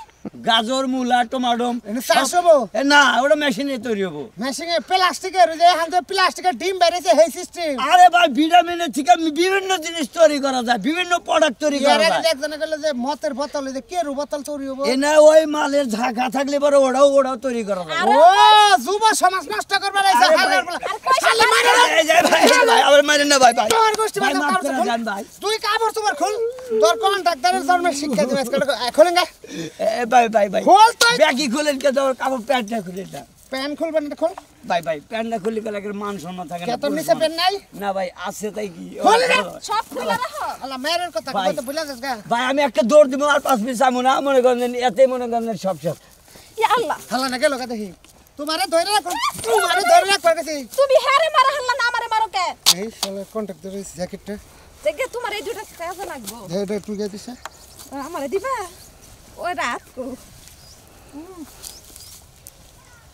গাজর মূলা টমাটো এনে চাষ হবো না ওটা মেশিনে তৈরি হবো মেশিনে প্লাস্টিকের যে এখান থেকে প্লাস্টিকের ডিম বেরিয়েছে সেই সিস্টেম আরে ভাই ভিটামিনের থেকে বিভিন্ন জিনিস তৈরি করা যায় বিভিন্ন প্রোডাক্ট তৈরি করা যায় একজনে গেলে যে মতের বোতল যে কেরু বোতল তৈরি হবো এনে ওই মালের ঝাঁকা থাকলে পরে ওটাও তৈরি করা যায় ও যুব সমাজ নষ্ট করবার আইছে হাজার বলা শালি মারে এই যে ভাই, ভাই, আমার মারেন না ভাই ভাই তোর গোষ্ঠী ভাই, মাথা মাফ কাপড় করে খোল। দেন ভাই। তুই কাপড় তোমার খোল তোর কন্ট্রাক্টরের জন্মের শিক্ষা দিবে খোলেন গা ভাই ভাই ভাই খোল তুই ব্যাগই খুলেন কে তোর কাপড় প্যান্টটা খুলে না প্যান খুলবেন না খোল ভাই ভাই প্যান্টটা খুলে গেলে একটা মান সম্মান থাকে কে না তোর নিচে প্যান নাই না ভাই আছে তাই কি খোল রে। সব খুলে রাখো আল্লাহ মেয়ের কথা ভাই। কথা ভুলে যাস গা ভাই আমি একটা দৌড় দিব আর 5 মিনিট যাবো না মনে করেন এতে মনে করেন সব সব ইয়া আল্লাহ হালা না গেল দেখি তোমারে ধরে রাখ তোমারে ধরে রাখ গেছি তুমি হারে মারা হাল্লা না আমারে মারো কে এই শালা কন্ট্রাক্টরের জ্যাকেটটা দেখে তোমার এই দুটো কাজে লাগবো এটা একটু গিয়ে দিছে আমারে দিবা ওই রাত কো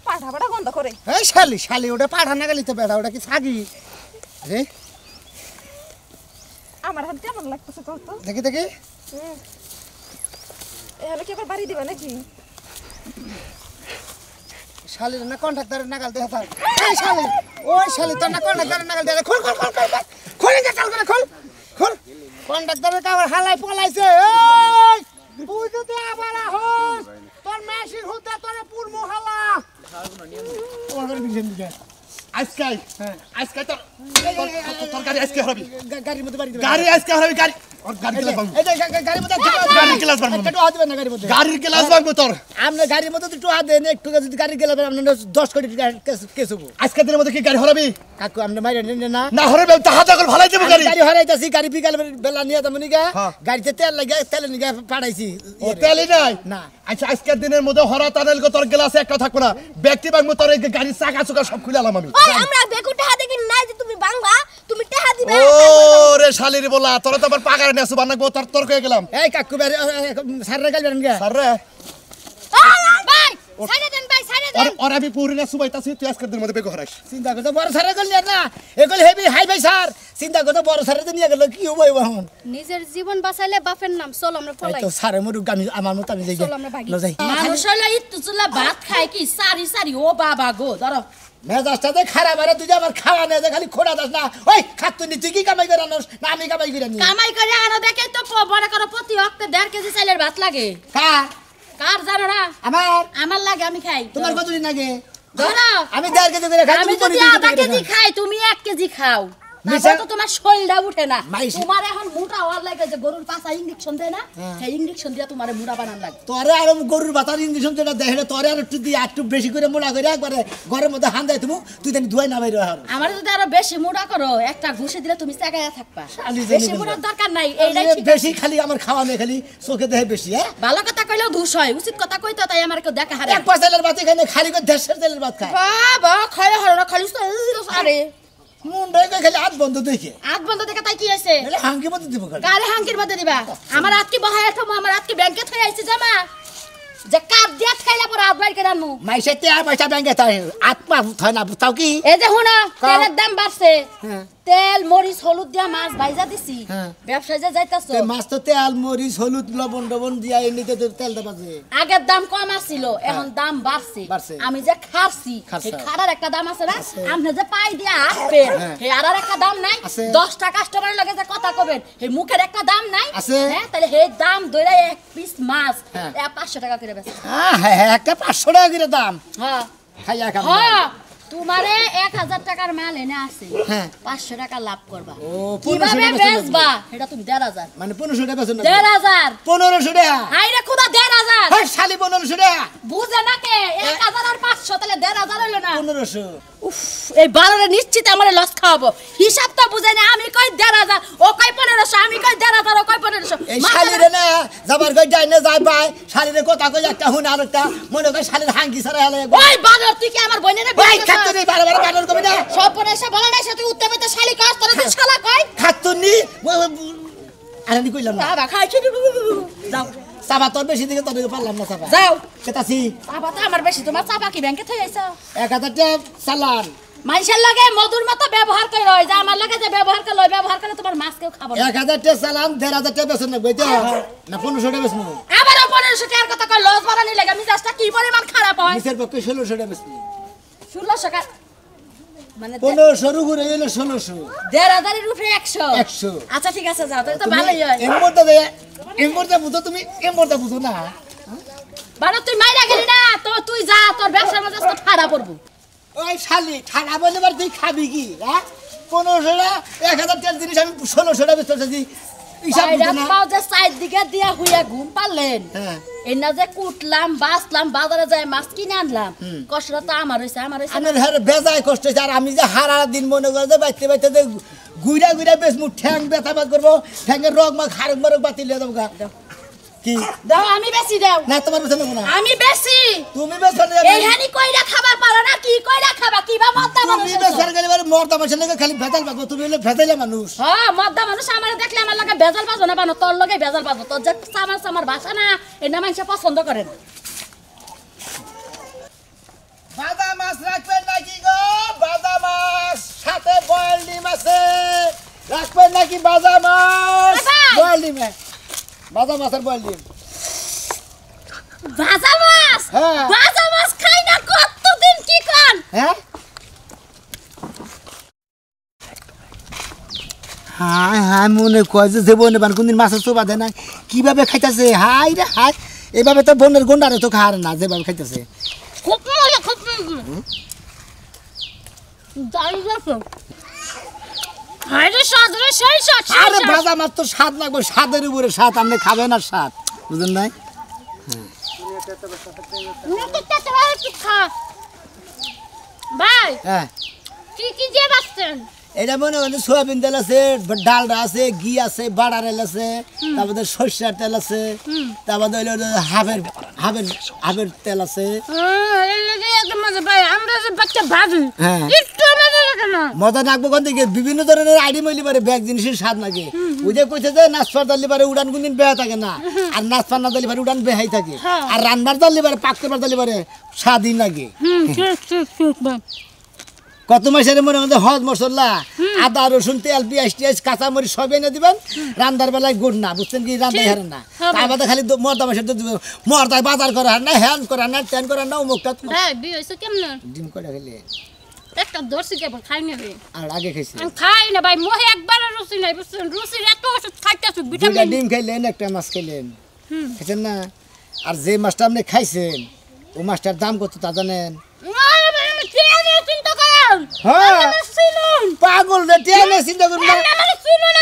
পাঠা পাঠা বন্ধ করে এই শালি শালি ওটা পাঠান না গেলি তো বেড়া ওটা কি ছাগি রে আমার হাত কেমন লাগতেছে কত দেখি দেখি এহলে কি আবার বাড়ি দিবা নাকি শালি না কন্ট্রাক্টরের নাগাল দেয়া থাক এই শালি ওই শালি তোর না কন্ট্রাক্টরের নাগাল দেয়া খোল খোল খোল খোল খোল গা চাল করে খোল খোল কন্ট্রাক্টরের কাবার হালাই পলাইছে এই তুই যদি আবার হস তোর মেশিন হতে তোরে পুরমু হালা তোমার করে বিজেন দিকে আজকে আজকে তোর গাড়ি আজকে হবি গাড়ির মধ্যে বাড়ি দিবে গাড়ি আজকে হবি গাড়ি ওর গাড়ি ক্লাস ভাঙবো এই যে গাড়ির মধ্যে গাড়ির ক্লাস ভাঙবো একটু হাত দিবেন না গাড়ির মধ্যে গাড়ির ক্লাস ভাঙবো তোর আপনি গাড়ির মধ্যে একটু হাত দেন একটু যদি গাড়ি গেলে আপনি 10 কোটি টাকা কেস হবো আজকে দিনের মধ্যে কি গাড়ি হরাবি কাকু আপনি মাইরে নেন না না হরাবি তাহা দখল ভালাই দেবো গাড়ি গাড়ি হরাইতাছি গাড়ি বিকাল বেলা নিয়ে যাবো নিগা হ্যাঁ। গাড়িতে তেল লাগে তেল নিগা পাঠাইছি ও তেলই নাই না আচ্ছা আজকের দিনের মধ্যে হরা টানেল গো তোর গ্লাসে একটা থাকবো না ব্যক্তি ভাঙবো তোর এই গাড়ির চাকা চুকা সব খুলে আলাম আমি ওই আমরা বেকু টাহা দেখি না যে তুমি বাংবা তুমি টাহা দিবা ও রে শালির বলা তোরা তো আবার পাগারে নেসু বানাবো তোর তোর কয়ে গেলাম এই কাকু সারে গাড়ি বেরেন গা স্যার রে ভাই সাইডে দেন ভাই সাইডে দেন আর আমি পুরি নেসু বাইতাছি তুই আজকের দিনের মধ্যে বেগো হরাইস চিন্তা করতে বড় সারে গেল না এগুলো হেভি হাই ভাই স্যার চিন্তা করতে বড় সারে নিয়ে গেল কি হবো এখন নিজের জীবন বাঁচাইলে বাপের নাম চল আমরা এই পলাই তো সারে মরুক আমি আমার মতো আমি যাই চলো আমরা ভাগি। যাই মানুষ হইলো ইত্তু চুলা ভাত খায় কি সারি সারি ও বাবা গো ধরো মেজাজটাতে খারাপ আরে তুই যে আমার খাওয়া নেই যে খালি খোড়া দাস না ওই খাতুনি তুই কি কামাই করে আনোস না আমি কামাই করে আনি কামাই করে আনো দেখে তো বড় করো প্রতি অক্টে 1.5 কেজি চাইলের ভাত লাগে কার কার জানো না আমার আমার লাগে আমি খাই তোমার কতদিন আগে ধরো আমি 1.5 কেজি করে খাই আমি তুমি যদি 2 1/2 কেজি খাই তুমি 1 কেজি খাও তারপর তো তোমার শরীরটা উঠে না মাইসি। তোমার এখন মোটা হওয়ার লাগে যে গরুর পাছা ইনজেকশন দেয় না সেই ইনজেকশন দিয়ে তোমার মোটা বানান লাগে তোরে আর গরুর বাতার ইঞ্জেকশন যেটা দেখে তোরে আর একটু দিয়ে একটু বেশি করে মোড়া করে একবারে ঘরের মধ্যে হান দেয় তুমি তুই তেন ধুয়াই নামাই রহ আমার যদি আরো বেশি মোটা করো একটা ঘুষে দিলে তুমি চাকায়া থাকবা শালি জানি বেশি না। মোটার দরকার নাই এইটাই ঠিক বেশি খালি আমার খাওয়া নেই খালি চোখে দেখে বেশি হ্যাঁ ভালো কথা কইলেও ধুস হয় উচিত কথা কইতো তাই আমার কেউ দেখা হারে এক পয়সালের ভাত এখানে খালি করে 1.5 তেলের ভাত খায় বাবা খায় হলো না খালি আরে মুন্ডাই করে খালি হাত বন্ধ দেখে আট বন্ধ দেখে তাই কি হয়েছে নাহলে হাঙ্কি মতো দিব খালি গাড়ি হাঙ্কির মধ্যে দিবা আমার আজকে বহায় থামো আমার আজকে ব্যাংকে থই আইছে জামা যে কাপ দিয়া খাইলা পরে আট বাইর করে আনমু মাইসে তে আর পয়সা ব্যাংকে তাই আত্মা হয় না তাও কি এই যে হুনা তেলের দাম বাড়ছে হ্যাঁ। তেল মরিচ হলুদ দিয়া মাছ ভাইজা দিছি হ্যাঁ। ব্যবসায় যে যাইতাছো তে মাছ তো তেল মরিচ হলুদ লবণ টবণ দিয়া এমনিতে তো তেল দেবা যে আগের দাম কম আছিল এখন দাম বাড়ছে বাড়ছে। আমি যে খাচ্ছি খাচ্ছা। এই খাড়ার একটা দাম আছে না আপনি যে পাই দিয়া আসবেন হ্যাঁ। হে আর একটা দাম নাই আছে। 10টা কাস্টমারের লগে যে কথা কবেন হে মুখের একটা দাম নাই আছে। হ্যাঁ তাহলে হে দাম দইরা এক পিস মাছ হ্যাঁ। 500 টাকা করে বেচে হ্যাঁ হ্যাঁ একটা 500 টাকা করে দাম হ্যাঁ খাইয়া খাম হ্যাঁ তোমারে 1000 টাকার মাল এনে আছে হ্যাঁ। 500 টাকা লাভ করবা ও, 1500 কিভাবে টাকা বেচে বেচবা এটা তুমি 1.5 মানে 1500 টাকা বেচন 1.5 1500 টাকা হাইরে খুদা 1.5 হ্যাঁ শালি 1500 টাকা বুঝে না কে 1000 আর 500 তাহলে 1.5 হইলো না 1500 উফ এই 12 নিশ্চিত আমারে লস খাওয়াবো হিসাব তো বুঝে না আমি কই 1.5 ও কই 1500 আমি কই 1.5 ও কই 1500 এই শালিরে না যাবার কই যাই না যাই ভাই শালিরে কথা কই একটা হুন আর একটা মনে কই শালির হাঙ্গি ছাড়া হলে ওই বানর তুই কি আমার বইনেরে ভাই খাতো নি বারবার বানর কবি না সব পরে এসে বলা নাই সে তুই উত্তে পেতে শালি কাজ তোর তুই শালা কই খাতো নি আনি কইলাম না বাবা খাইছি যাও সাবা তোর বেশি দিকে তোর পারলাম না সাবা যাও কেতাছি বাবা তো আমার বেশি তোমার চাপা কি ব্যাংকে থেকে আইছো 1000 টাকা চালান মানুষের লাগে মধুর মতো ব্যবহার করে রয় যে আমার লাগে যে ব্যবহার করে তোমার মাছ কেউ খাবো না 1000 টাকা চালান 1500 টাকা বেচন না বইতে না 1500 টাকা বেচমু আবারও 1500 টাকার কথা কই লস বাড়ানি লাগে মিজাজটা কি পরিমাণ খারাপ হয় নিচের পক্ষে 1600 টাকা বেচমু 1600 টাকা মানে 1500 রুগুরে হইলো 1600 1.5 এর উপরে 100 100 আচ্ছা ঠিক আছে যাও তাহলে তো ভালোই হয় এমবরটা বুঝো তুমি এমবরটা বুঝো না বাবা তুই মাইরা গেলি না তো তুই যা তোর ব্যবসার মধ্যে তো ঠাড়া পড়বো ওই শালি ঠাড়া বলে বার তুই খাবি কি হ্যাঁ 1500 1000 টাকার জিনিস আমি 1600 টাকা বেচতেছি হিসাব বাইরে দিতে না পাও যে সাইড দিকে দিয়া হুইয়া ঘুম পারলেন হ্যাঁ এই না যে কুটলাম বাসলাম বাজারে যায় মাছ কিনে আনলাম কষ্টটা তো আমার হইছে আমি হারে বেজায় কষ্ট হইছে আর আমি যে হারা দিন মনে করে যে বাইতে বাইতে যে গুইরা গুইরা বেশ মু ঠ্যাং ব্যথা বাদ করব ঠ্যাঙ্গের রগ মা খারক মরক বাতিল হয়ে যাবো গা কি দাও আমি বেশি দাও না তোমার বেশি নেব না আমি বেশি তুমি বেশ করে এই হানি কইরা খাবার পারো না কি কইরা খাবা কি বা মদ্দা মানুষ তুমি বেশ করে গেলে মরতা মানুষের লাগে খালি ভেজাল বাজবো তুমি হলে ভেজাইলা মানুষ হ্যাঁ মদ্দা মানুষ আমার দেখলে আমার লাগে ভেজাল বাজো না বানো তোর লগে ভেজাল বাজো তোর যে আমার ভাষা না এই না মানুষ পছন্দ করে না বাদা মাছ রাখবেন নাকি গো বাদা মাছ সাথে বয়েল ডিম আছে রাখবেন নাকি বাদা মাছ বয়েল ডিম বাদা মাছ আর বয়েল ডিম ভাজা মাছ হ্যাঁ। ভাজা মাছ খাই না কতদিন কি কোন হ্যাঁ হাই হাই মনে কয় যে বনে বান কোনদিন মাছের চোবা দেয় না কিভাবে খাইতেছে হাই রে হাই এভাবে তো বনের গন্ডারে তো খাওয়ার না যেভাবে খাইতেছে খুব মজা খুব দাই দেখো হাই রে স্বাদ রে সেই স্বাদ আরে ভাজা মাছ তো স্বাদ লাগবে স্বাদের উপরে স্বাদ আপনি খাবেন আর স্বাদ বুঝলেন নাই ভাই হ্যাঁ কি কি দিয়ে বাঁচছেন এটা মনে করেন সোয়াবিন তেল আছে ডালডা আছে ঘি আছে বাড়ার আছে তারপরে সর্ষের তেল আছে তারপরে হইলো হাফের হাফের হাফের তেল আছে হ্যাঁ মজা নাকবো কোন দিকে বিভিন্ন ধরনের আইডি মইলি পারে ব্যাগ জিনিসের স্বাদ লাগে ওই যে কইছে যে নাচপার দালি পারে উড়ান কোনদিন বেহা থাকে না আর নাচপার না দালি পারে উড়ান বেহাই থাকে আর রান্নার দালি পারে পাক করবার দালি পারে স্বাদই লাগে কত মাসের মনে মধ্যে হজ মশলা আদা রসুন তেল পেঁয়াজ টিয়াজ কাঁচামরিচ সব এনে দিবেন রান্নার বেলায় গুড় না বুঝছেন কি রান্নাই হারেন না তার বাদে খালি মর্দা মাসের মর্দায় বাজার করা হয় না হ্যান করা না ট্যান করা না অমুকটা ডিম করে খেলে একটা দর্শি কেবল খাই নেবে আর আগে খাইছি আমি খাই না ভাই মোহে একবার রুচি নাই বুঝছেন রুচির এত ওষুধ খাইতেছো দুইটা ভিটামিন ডিম খাইলেন একটা মাছ খাইলেন খাইছেন না আর যে মাছটা আপনি খাইছেন ও মাছটার দাম কত তা জানেন হ্যাঁ পাগল রে টিয়ানে চিন্তা করুন না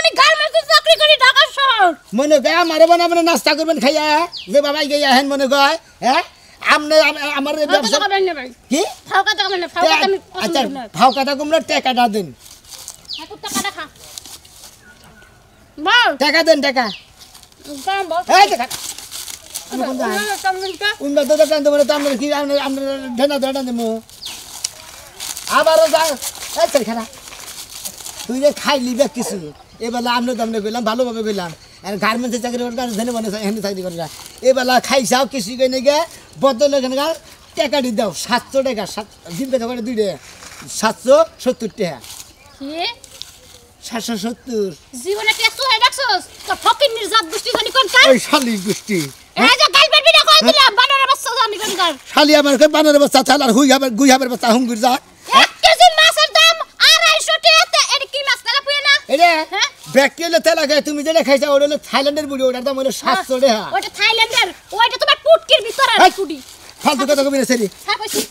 আমি গার্মেন্টসে চাকরি করি ঢাকা শহর মনে কয় আমারে বানাবেন নাস্তা করবেন খাইয়া যে বাবাই গিয়া হেন মনে কয় হ্যাঁ আমনে আমার ব্যবসা কি আচ্ছা ফাও কাটা কুমড়া টাকাটা দেন টাকা দেন টাকা এই টাকা উন্নত তো টান দেবো তো আমরা কি আমরা ঢেনা ধরে দেবো আবারও যা এই চল খানা তুই যে খাইলি ব্যাগ কিছু এবেলা আমরা তো আমরা গেলাম ভালোভাবে গেলাম আর গার্মেন্টসে চাকরি করতে ধরে মনে হেন চাকরি করে এবেলা খাইছাও কিছু কেনে গে বদল এখানে টাকা দিয়ে দাও 700 টাকা দিন পেতে করে 2 টাকা 770 টাকা 770 জীবনে কে তুই দেখছস তো ফকির নির্জাত গোষ্ঠী জানি কোন কাজ ওই শালি গোষ্ঠী এই যে গাল বের বিনা কই দিলাম বানরের বাচ্চা জানি কোন কাজ শালি আমার কই বানরের বাচ্চা চালার গুই হাবের বাচ্চা হুঙ্গুর যা 1 কেজি মাছের দাম 250 টাকা এর কি মাছ তেলা পুয়ে না এটা ব্যাকটেরিয়া তেল লাগে তুমি যেটা খাইছা ওটা হলো থাইল্যান্ডের বুড়ি ওটার দাম হলো 700 টাকা ওটা থাইল্যান্ডের ওইটা তোমার পুটকির ভিতরে পুডি ফালতু কথা কবি না সেরি হ্যাঁ কইছি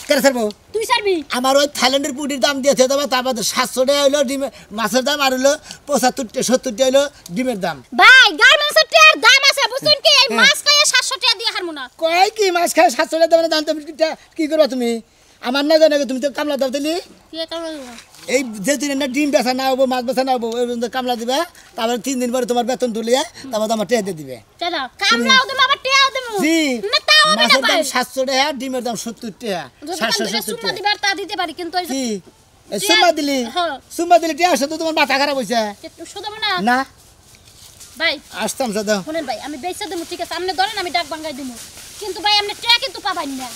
কেন ছাড়বো তুই ছাড়বি আমার ওই থাইল্যান্ডের পুটির দাম দিয়েছে তবে তারপর 700 টাকা হলো ডিম মাছের দাম আর হলো 75 70 টাকা হলো ডিমের দাম ভাই গার্মেন্টসের টাকার দাম আছে বুঝছেন কি এই মাছ খাইয়ে 700 টাকা দিয়ে হারমু না কয় কি মাছ খায় 700 টাকা দামের দাম তুমি কি করবা তুমি আমার না জানে তুমি তো কামলা দাও দিলি কি কামলা দিবা এই যে দিন না ডিম বেচা না হবো মাছ বেচা না হবো ওই কামলা দিবে তারপর 3 দিন পরে তোমার বেতন তুলিয়া তারপর আমার টাকা দিয়ে দিবে দাদা কামলাও তুমি আবার টাকা দেবো জি না তাও হবে না মাছের দাম ভাই 700 টাকা ডিমের দাম 70 টাকা 770 সুম্মা টাকা দিবার তা দিতে পারি কিন্তু ওই কি এই সুম্মা দিলি হ্যাঁ সুম্মা দিলি টিয়া আসে তো তোমার মাথা খারাপ হইছে একটু শুধাবো না না ভাই আসতাম সাদা শুনেন ভাই আমি বেচা দেবো ঠিক আছে আপনি ধরেন আমি ডাক ভাঙাই দেবো কিন্তু ভাই আপনি টাকা কিন্তু পাবেন না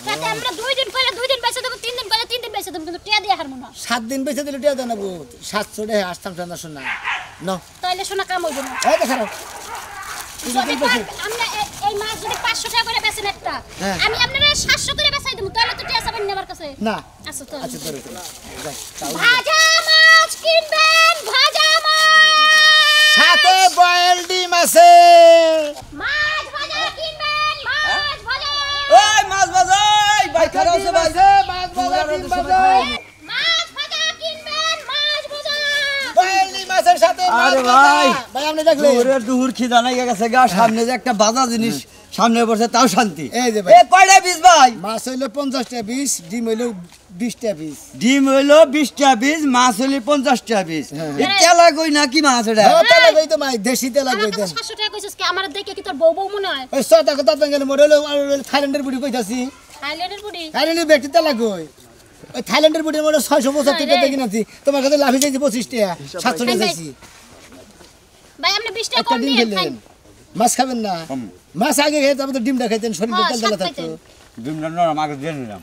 তাতে আমরা 2 দিন পরে 2 দিন বেচা দেবো 3 দিন পরে 3 দিন বেচা দেবো কিন্তু টাকা দিয়ে হারমু না 7 দিন বেচে দিলে টিয়া জানাবো 700 টাকা আসতাম সাদা শোনা না তাইলে শোনা কাম হইব না এই দেখো যদি আমরা এই মাছ যদি 500 টাকা করে বেচেন একটা আমি আপনারা 700 করে বেচাই দেবো তাহলে তো টাকা পাবেন না আমার কাছে না আচ্ছা তো আচ্ছা ধরো ভাজা মাছ কিনবেন ভাজা মাছ সাথে বয়েল ডিম আছে মাছ ভাজা কিনবেন মাছ ভাজা ওই মাছ বাজাই ভাই খারাপ আছে ভাই মাছ বাজার ডিম বাজার মাছ ভাজা কিনবেন মাছ আরে ভাই ভাই আপনি দেখলেন দুপুরের দুপুর খিদা নাই গেছে গা সামনে যে একটা বাজা জিনিস সামনে বসে তাও শান্তি এই যে ভাই এ কয়টা পিস ভাই মাছ হইলো 50 টাকা পিস ডিম হইলো 20 টাকা পিস ডিম হইলো 20 টা পিস মাছ হইলো 50 টা পিস এ তেলা কই না কি মাছ এটা তেলা কই তো ভাই দেশি তেলা কই দেন 500 টাকা কইছিস কি আমার দেখে কি তোর বউ বউ মনে হয় ওই 100 টাকা দাম গেলে মোর হইলো থাইল্যান্ডের বুড়ি কইতাছি থাইল্যান্ডের বুড়ি থাইল্যান্ডের ব্যক্তি তেলা কই ওই থাইল্যান্ডের বুড়ি মোর 675 টাকা কিনেছি তোমার কাছে লাভি যাইছে 25 টাকা 700 টাকা যাইছি ভাই আপনি 20 টাকা একটা কম ডিম দিয়ে খেলেন মাছ খাবেন না মাছ আগে খেয়ে তারপর তো ডিমটা খাইতেন শরীরে তেল তেলা থাকতো ডিমটা নরম আগে দিয়ে নিলাম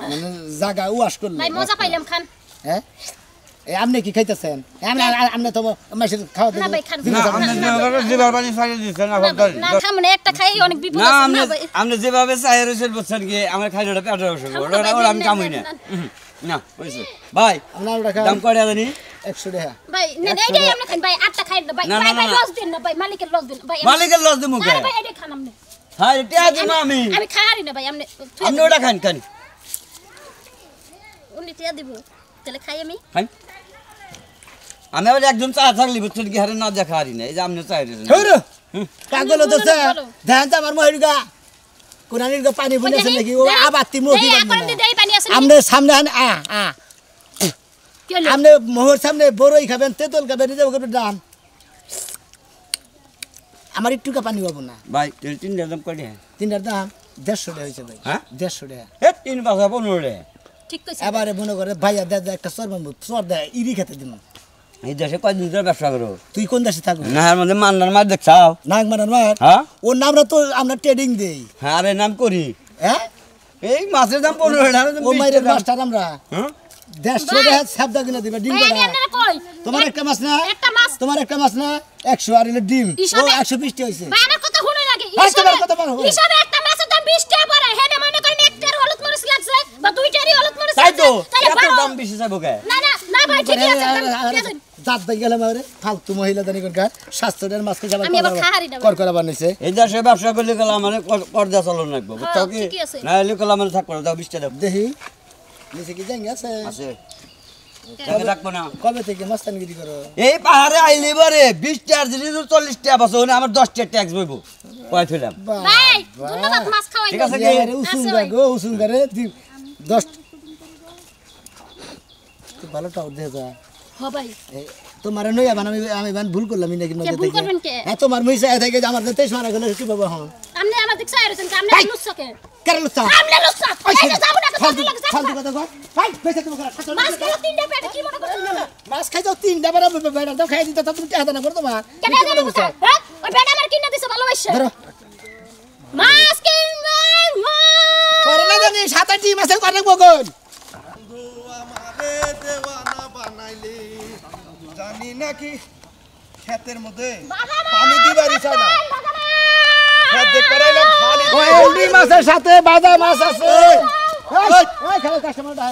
মানে জায়গা ওয়াশ করলেন ভাই মজা পাইলাম খান হ্যাঁ আপনি কি খাইতেছেন আপনি তো মাছের খাওয়া না ভাই খান না আপনি যেভাবে জিবার পানি ছাড়িয়ে দিচ্ছেন না ভাবতারি না খামনে একটা খাই অনেক বিপদ না আছে আপনি না ভাই আপনি যেভাবে চাই রয়েছেন বলছেন কি আমার খাইলে পেটের অসুখ ওরা আমি কামই না না বুঝছো ভাই আপনার টাকা দাম কয়টা জানি 100 টাকা ভাই না এইটাই আমরা খান ভাই আটটা খাই না ভাই না, না, ভাই না। লস দিন না ভাই মালিকের লস দিন ভাই মালিকের লস দিমু কে আরে ভাই এটা খান আপনি হ্যাঁ এটা দিমু আমি আমি খাহারি না ভাই আপনি আপনি ওটা খান খান উনি টিয়া দিব তাহলে খাই আমি খান আমি আবার একজন চা থাকলি বুঝছেন কি হারে না দেখা হারি না এই যে আপনি চাই দিয়েছেন হইরো পাগল তো ধ্যান আমার মহিরগা কোরআনের গা পানি বলেছে নাকি ও আবাতি মুখি আমনে সামনে কি হলো আমনে মোহর সামনে বড়ই খাবেন তেতল খাবেন নিজে করবেন দাম আমার একটু কা পানি পাবো না ভাই তিন দাম কয়টা তিনটার দাম 150 টাকা হয়েছে ভাই হ্যাঁ 150 টাকা এ 3 বাসা 15 টাকা ঠিক কইছ এবারে মনে করে ভাইয়া দাদা একটা সর দেয় ইরি খেতে দিন এই দেশে কয়দিন ধরে ব্যবসা করো তুই কোন দেশে থাকবি না এর মধ্যে মান্নার মাছ দেখছাও নাক মারার মার হ্যাঁ ওর নামটা তো আমরা ট্রেডিং দেই হ্যাঁ আরে নাম করি হ্যাঁ এই মাছের দাম 15 টাকা ও মাইরের মাস্টার আমরা হ্যাঁ 150 টাকা সাবদা কিনে দিবা ডিম ভাই আমি কটা আপনারা কই তোমার একটা মাছ না একটা মাছ তোমার একটা মাছ না 100 আর এলে ডিম ও হিসাবে- 120 টাকা হইছে ভাই আমার কথা শুনুন আগে এই তোমার কথা বলো। হিসাবে একটা মাছের দাম 20 টাকা পড়ে হেনে মনে করেন একটার হলুদ মরিচ লাগছে বা দুইটারই হলুদ মরিচ তাই তো তাহলে এত বারো। দাম বেশি যাবো কে না না না ভাই ঠিকই আছে দিয়ে দিন। দাঁত দাই গেলাম আরে ফালতু মহিলা দানি কোনকার 700 টাকার মাছ খাবার আমি আবার খাহারি না ভাই। কর করা বানাইছে এই দেশে ব্যবসা করলে গেলে আমার কর্জা চালন লাগবে বুঝছো কি ঠিকই আছে। না এলে গেলে আমার থাকবো না দাও 20 টাকা দেখি নিচে কি জাঙ্গি আছে আছে টাকা রাখবো না কবে থেকে মাস্তানগিরি করো এই পাহাড়ে আইলে বারে 20 টাকার জিনিস 40 টাকা বছর হলে আমার 10 টাকা ট্যাক্স বইবো কয় ফেলাম ভাই ধন্যবাদ মাছ খাওয়াই ঠিক আছে। আরে উসুঙ্গা গো উসুঙ্গা রে 10 তুই ভালোটা উঠে যা হ ভাই তোমার নই আমি ভুল করলাম নাকি কে ভুল করবেন কে হ্যাঁ তোমার মইসা থেকে আমার 23 মারা গেল কি বাবা হন আপনি আমার দিক চাই রছেন আপনি লুচ্ছকে কেন লুচ্ছা আপনি লুচ্ছা এই যে যাবো না ফালতু কথা লাগে ফালতু কথা কর ভাই পয়সা তুমি কর মাছ খেলো তিনটা পেটে কি মনে করছেন না মাছ খাই যাও 3টা বেড়া বেড়া দাও খাই দিতে তুমি টাকা না করো তোমার কেন জানেন বুঝা হ্যাঁ ওই বেটা আমার কিনে দিছে ভালোবাসা ধরো মাছ কিনবে করে না জানি 7-8টি মাছের কথা বগল আমারে দেওয়ানা বানাইলি জানি নাকি ক্ষেতের মধ্যে পানি দিবার ইচ্ছা না ক্ষেত দেখ করাইলাম খালি ওই এলডি মাছের সাথে বাজা মাছ আছে ওই খালি কাস্টমারটা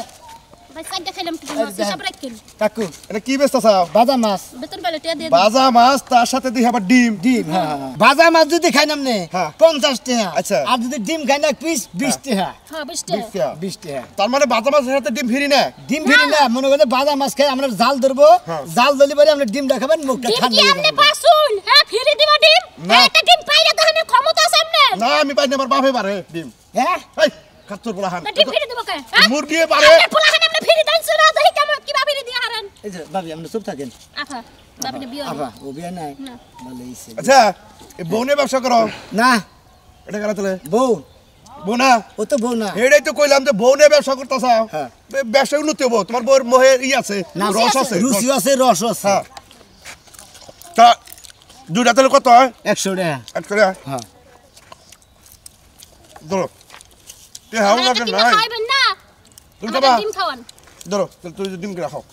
ভাই সাইডে খাইলাম কি মাছ হিসাব রাখেন কাকু এটা কি বেচতা চাও বাজা মাছ বেতন বেলে টিয়া দিয়ে বাজা মাছ তার সাথে দিই আবার ডিম ডিম হ্যাঁ বাজা মাছ যদি খাই নামনে হ্যাঁ। 50 টাকা আচ্ছা। আর যদি ডিম খাই না পিস 20 টাকা হ্যাঁ 20 টাকা 20 টাকা তার মানে বাজা মাছের সাথে ডিম ফ্রি না ডিম ফিরি না মনে করে বাজা মাছ খাই আমরা জাল ধরবো জাল ধরলে পরে আমরা ডিমটা খাবেন মুখটা ডিম ঠান্ডা কি হয়ে আপনি যাবে। পাসুন হ্যাঁ ফিরি দিব ডিম না। একটা ডিম পাইলে তাহলে ক্ষমতা আছে আপনার না আমি পাই না আমার বাপে পারে ডিম হ্যাঁ এই কাচ্চর পোলা হান না ডিম ফিরি দিব কে হ্যাঁ মুরগি পারে আপনার পোলাখান আপনি ফিরি দেন না দেখি কেমন কি ভাবে দিয়ে হারান এই যে ভাবি আপনি চুপ থাকেন আফা আপনি বিয়ে আবা ও বিয়া নাই না ভালো হইছে আচ্ছা এই বউনে ব্যবসা করো না এটা কেন তাহলে বউ বউ না ও তো বউ না এটাই তো কইলাম যে বউনে ব্যবসা করতে চাও হ্যাঁ। ব্যবসা উন্নতি হবো তোমার বউর মোহে আছে রস আছে রুচি আছে রস আছে হ্যাঁ তা দুইটা তাহলে কত হয় 100 টাকা এক করে হ্যাঁ ধরো তুই হাও না কেন নাই খাইবেন না তুমি আমাদের খাবা ডিম খাওয়ান ধরো তাহলে তুই ডিম কিনা খাও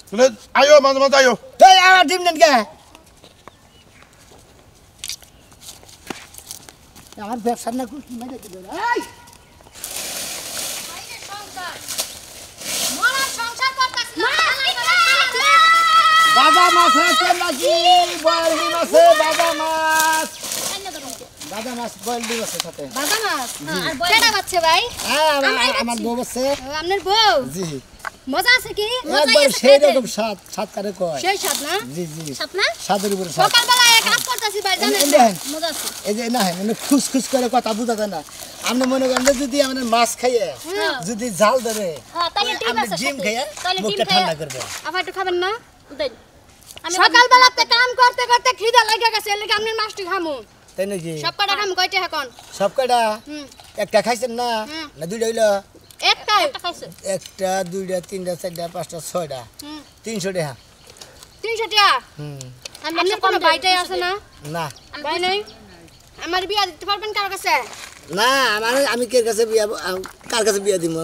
তুমি আয়ো মাঝে মাঝে আয়ো এই আমার ডিম দেন কে আমার ব্যবসা না কি মেরে দিল এই বাবা মাছ আছে নাকি বয়লি মাছে বাবা মাছ বাবা মাছ বয়লি মাছে সাথে বাজা মাছ আর বড়টা বাচ্চা ভাই হ্যাঁ আমার বউ আছে আপনার বউ জি মজা আছে কি মজা একবার আছে সেই রকম স্বাদ করে কয় সেই স্বাদ না জি জি স্বাদ না স্বাদের উপরে স্বাদ সকালবেলা এক কাজ করতেছি ভাই জানেন দেখেন। মজা আছে এই যে না মানে খুসখুস করে কথা বুঝা যায় না আপনি মনে করেন যে যদি আমাদের মাছ খাইয়ে যদি জাল ধরে হ্যাঁ তাহলে ঠিক আপনি আছে ডিম খাইয়ে তাহলে ডিম মুখটা খাইয়া ঠান্ডা করবে আবার একটু খাবেন না দেন সকালবেলাতে কাম করতে করতে খিদা লাগে গেছে এর লাগি আমি মাছটি খামু তাই নাকি সব কটা খামু কয়টা এখন সব কয়টা হুম একটা খাইছেন না না দুইটা হইলো একটা খাইছে একটা দুইটা তিনটা চারটা পাঁচটা ছয়টা হুম 300 টাকা 300 টাকা হুম আমি কোনো বাইটাই আছে না না বাই নাই আমার বিয়া দিতে পারবেন কার কাছে না আমি কে কাছে বিয়া কার কাছে বিয়া দিব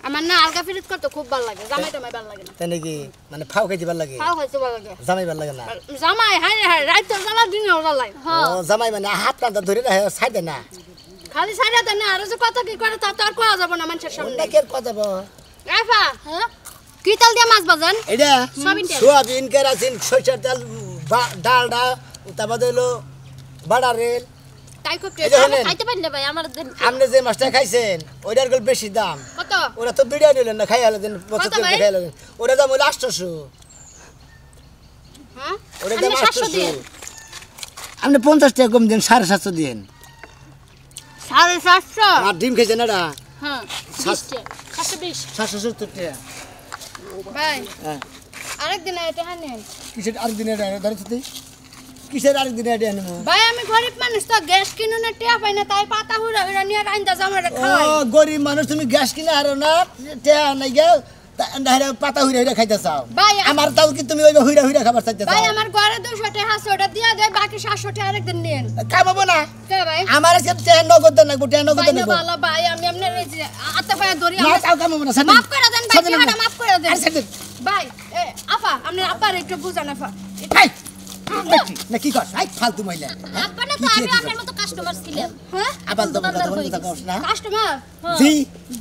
আমার না আলগা ফিরিত করতে খুব ভালো লাগে জামাই টামাই ভালো লাগে না তাই নাকি মানে ফাও খাইতে ভালো লাগে খাও হইতে ভালো লাগে জামাই ভালো লাগে না জামাই হাই হাই রাইত জ্বালা দিন জ্বালা লাগে ও জামাই মানে হাত টানটা ধরে রাখে সাইডে না খালি সাইডে দেন না আর যে কত কি করে তা তো আর কোয়া যাব না মানুষের সামনে ওটা কে কথা বল আফা হ্যাঁ কি তেল দিয়ে মাছ ভাজেন এটা সয়াবিন তেল। সোয়াবিন কেরাসিন সরিষার তেল ডালডা তারপর হলো বাড়া রেল তাই খুব এই যে শুনেন, খাইতে পারেন না ভাই আমার দেন আপনি যে মাছটা খাইছেন ওইটার গোল বেশি দাম কত ওরা তো বিড়া নিলেন না খাই হলেন 75 ভাই? খাই হলেন ওটা দাম হলো 800 হ্যাঁ ওটা আপনি দাম 700 দিন 800 আপনি 50 টাকা কম দেন 750 দিন 750 আর ডিম খাইছেন না হ্যাঁ 720 770 টাকা ভাই হ্যাঁ আরেকদিন এটা নেন কিসের আরেকদিন এটা ধরেছিস কিসের আরেকদিন এটা নেবো ভাই আমি গরিব মানুষ তো গ্যাস কিনুন না টিয়া পাই না তাই পাতা হুড়া হুড়া নিয়ে রাইন্দা জামারে ও খাওয়াই গরিব মানুষ তুমি গ্যাস কিনে আরো না টেয়া নাই গে পাতা হুইরা হুইরা খাইতে চাও ভাই আমার তাও কি তুমি ওই হুইরা হুইরা খাবার চাইতে ভাই চাও আমার ঘরে 200 টাকা আছে ওটা দিয়া দেয় বাকি 700 টাকা আরেকদিন নেন খাবো না কে ভাই আমার আজকে টেয়া নগদ দেন না টেয়া নগদ ভাই দেন না ভালো ভাই আমি আপনার এই যে আতে পায়া ধরি না তাও খাবো না সাথে মাফ করে দেন ভাই টাকাটা মাফ করে দেন আরে সাথে ভাই এ আপা আপনি আপার একটু বুঝান আপা হাই না কি কর হাই ফালতু মহিলা আপা না তো আমি আপনার মতো কাস্টমার ছিলাম হ্যাঁ আবার তো কথা বলতে কস না কাস্টমার জি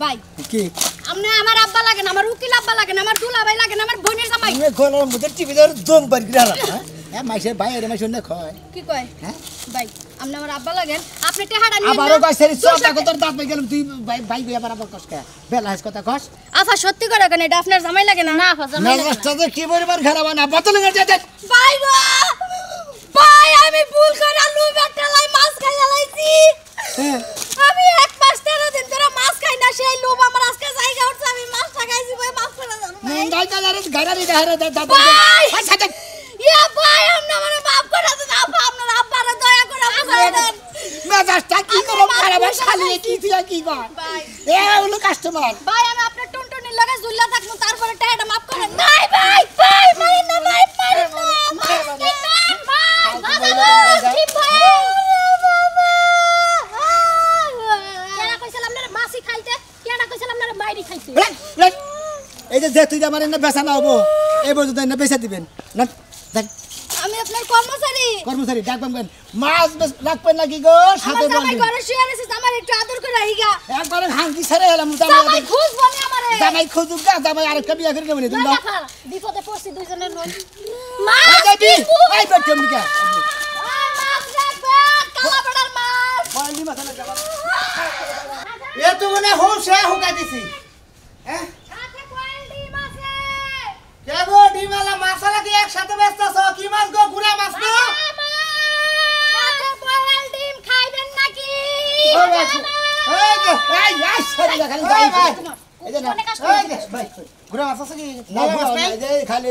ভাই কি আপনি আমার আব্বা লাগে না আমার উকিল আব্বা লাগে না আমার দুলা ভাই লাগে না আমার বোনের জামাই তুমি গলার মধ্যে টিভি ধরে দম পার গিরা হ্যাঁ মাইসে ভাই এর মাইসে না কয় কি কয় হ্যাঁ ভাই আপনি আমার আব্বা লাগেন আপনি টাকাটা নিয়ে আবারও কয় সেরি সব টাকা তোর দাঁত পাই গেলাম তুই ভাই ভাই আবার আবার কস কে বেলা হাস কথা কস আফা সত্যি করে কেন এটা আপনার জামাই লাগে না না আফা মেজাজটা যে কি পরিমাণ খারাপ না বোতলে গেছে দেখ ভাই গো ভাই আমি ভুল করে আলু বেটালাই মাছ খাইয়া লাইছি আমি এক মাস 13 দিন ধরে মাছ খাই না সেই লোভ আমার আজকে জায়গা উঠছে আমি মাছটা খাইছি ভাই মাছ করে দাও গাই গালারে গাড়ারি দেহারে দাদা ভাই! আচ্ছা ইয়া ভাই আপনি আমারে মাফ করে দেন আপা আপনার আব্বারে দয়া করে মাফ করে দেন মেজাজটা কি করে খারাপ শালিয়ে কি তুই কি কর ভাই এ হলো কাস্টমার ভাই আমি আপনার টুনটুনির লগে জুল্লা থাকবো তারপরে টাকাটা মাফ করেন নাই ভাই ভাই মারি না ভাই মারি না ভাই ঠিক ভাই কেডা কইছিলাম না মাছি খাইতে কেডা কইছিলাম না বাইরে খাইতে এই যে তুই আমার না বেচা না হবো এই পর্যন্ত না বেচা দিবেন না দেখ আমি আপনার কর্মচারী কর্মচারী ডাকবেন মাছ রাখবেন নাকি গো আমার সাথে জামাই বলবেন ঘরে শুয়ে আছে আমার একটু আদর করে রাখিগা একবার হাঙ্কি ছেড়ে এলাম জামাই খুঁজবো না আমারে জামাই খুঁজুক গা জামাই আরেকটা বিয়া করে কেমন তুমি দাও বিপদে পড়ছি দুইজনের নই এই বেবি এই বেটি মিকা মাছ রাখবে কালা বড়ার মাছ বলি মাথা না যাবা এ তো মনে হোসে হুকা দিছি হ্যাঁ সাথে কোয়েল ডিম আছে কে গো ডিমালা মাছালা কি একসাথে ব্যস্ত কি মাছ গো গুড়া মাছ না সাথে কোয়েল ডিম খাইবেন নাকি ওই বাবু এই যে এই এই সরি খালি ওই যাই ভাই এই যে না এই যে ভাই গুড়া মাছ আছে কি না এই যে খালি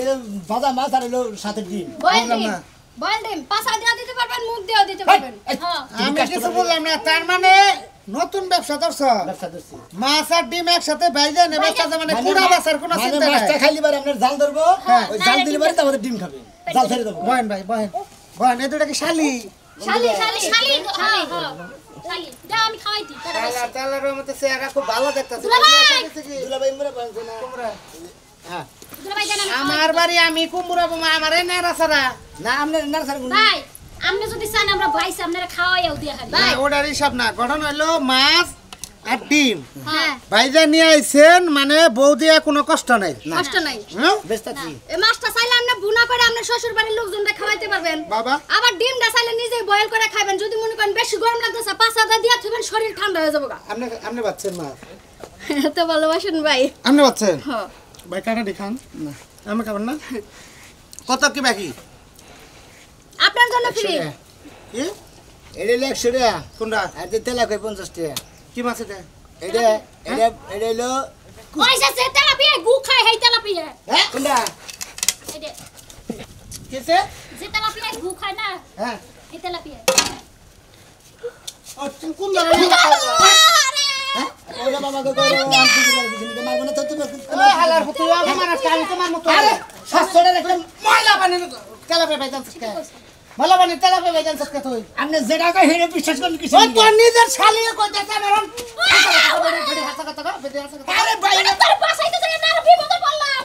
ভাজা মাছ আর হলো সাথে ডিম বয়েল ডিম পাছা দিয়া দিতে পারবেন মুখ দিয়া দিতে পারবেন হ্যাঁ আমি কিছু বললাম না তার মানে নতুন ব্যবসা ধরছ ব্যবসা করছি মাছ আর ডিম একসাথে বাইজে নে ব্যবসা মানে পুরা বাসার কোনো মানে চিন্তা মাছটা নাই খাইলি বারে আপনার জাল ধরবো ওই জাল দিলে বারে তারপরে ডিম খাবে জাল ছেড়ে দেবো বহেন ভাই বহেন বহেন এই দুটা কি শালি শালি শালি শালি হ্যাঁ শালি দা আমি খাওয়াইতি শালা তালার মতে চেহারা খুব ভালো দেখতাছে দুলাভাই মোরা পালছে না হ্যাঁ দুলাভাই জানেন আমার বাড়ি আমি কুমড়া বোমা আমারে নেরা ছাড়া না আপনার না স্যার ভাই আপনি যদি চান আমরা ভাইস আপনারা খাওয়াইও দিয়া খাই ভাই ওটার হিসাব না গঠন হইলো মাছ আর ডিম হ্যাঁ ভাইজা নিয়ে আইছেন মানে বউ দিয়া কোনো কষ্ট নাই কষ্ট নাই হ্যাঁ বেস্ট আছি এই মাছটা চাইলে আপনি বুনা করে আপনার শ্বশুর বাড়ির লোকজনরা খাওয়াইতে পারবেন বাবা আবার ডিমটা চাইলে নিজেই বয়েল করে খাবেন যদি মনে করেন বেশি গরম লাগতেছে পাঁচটা দিয়া থুবেন শরীর ঠান্ডা হয়ে যাবে আপনি আপনি বাচ্চেন মাছ এত ভালোবাসেন ভাই আপনি বাচ্চেন হ্যাঁ ভাই কাটা দেখান না আমি খাবেন না কত কি বাকি আপনার জন্য ফ্রি কি এটা 100 টাকা কোনটা আর যে তেলা কই 50 টাকা কি মাছ এটা এটা হলো পয়সা সে তেলাপিয়া গু খায় হেই তেলাপিয়া হ্যাঁ কোনটা এটা কিসে যে তেলাপিয়া গু খায় না হ্যাঁ এই তেলাপিয়া ও তুমি কোন ধরনের হ্যাঁ ওরে বাবা গো আমি কিছু মারবো না তো তুমি ওই হালার পুত্র আমার কাল তোমার মতো আরে 700 টাকা একটা ময়লা পানি তেলা পে বাইজান সকে ময়লা পানি তেলা পে বাইজান সকে তুই আপনি যেটা কই হেরে বিশ্বাস করেন কিছু ওই তোর নিজের শালিয়ে কইতাছে আমার আরে ভাই এটা তোর বাসাইতে যায় না বিপদে পড়লাম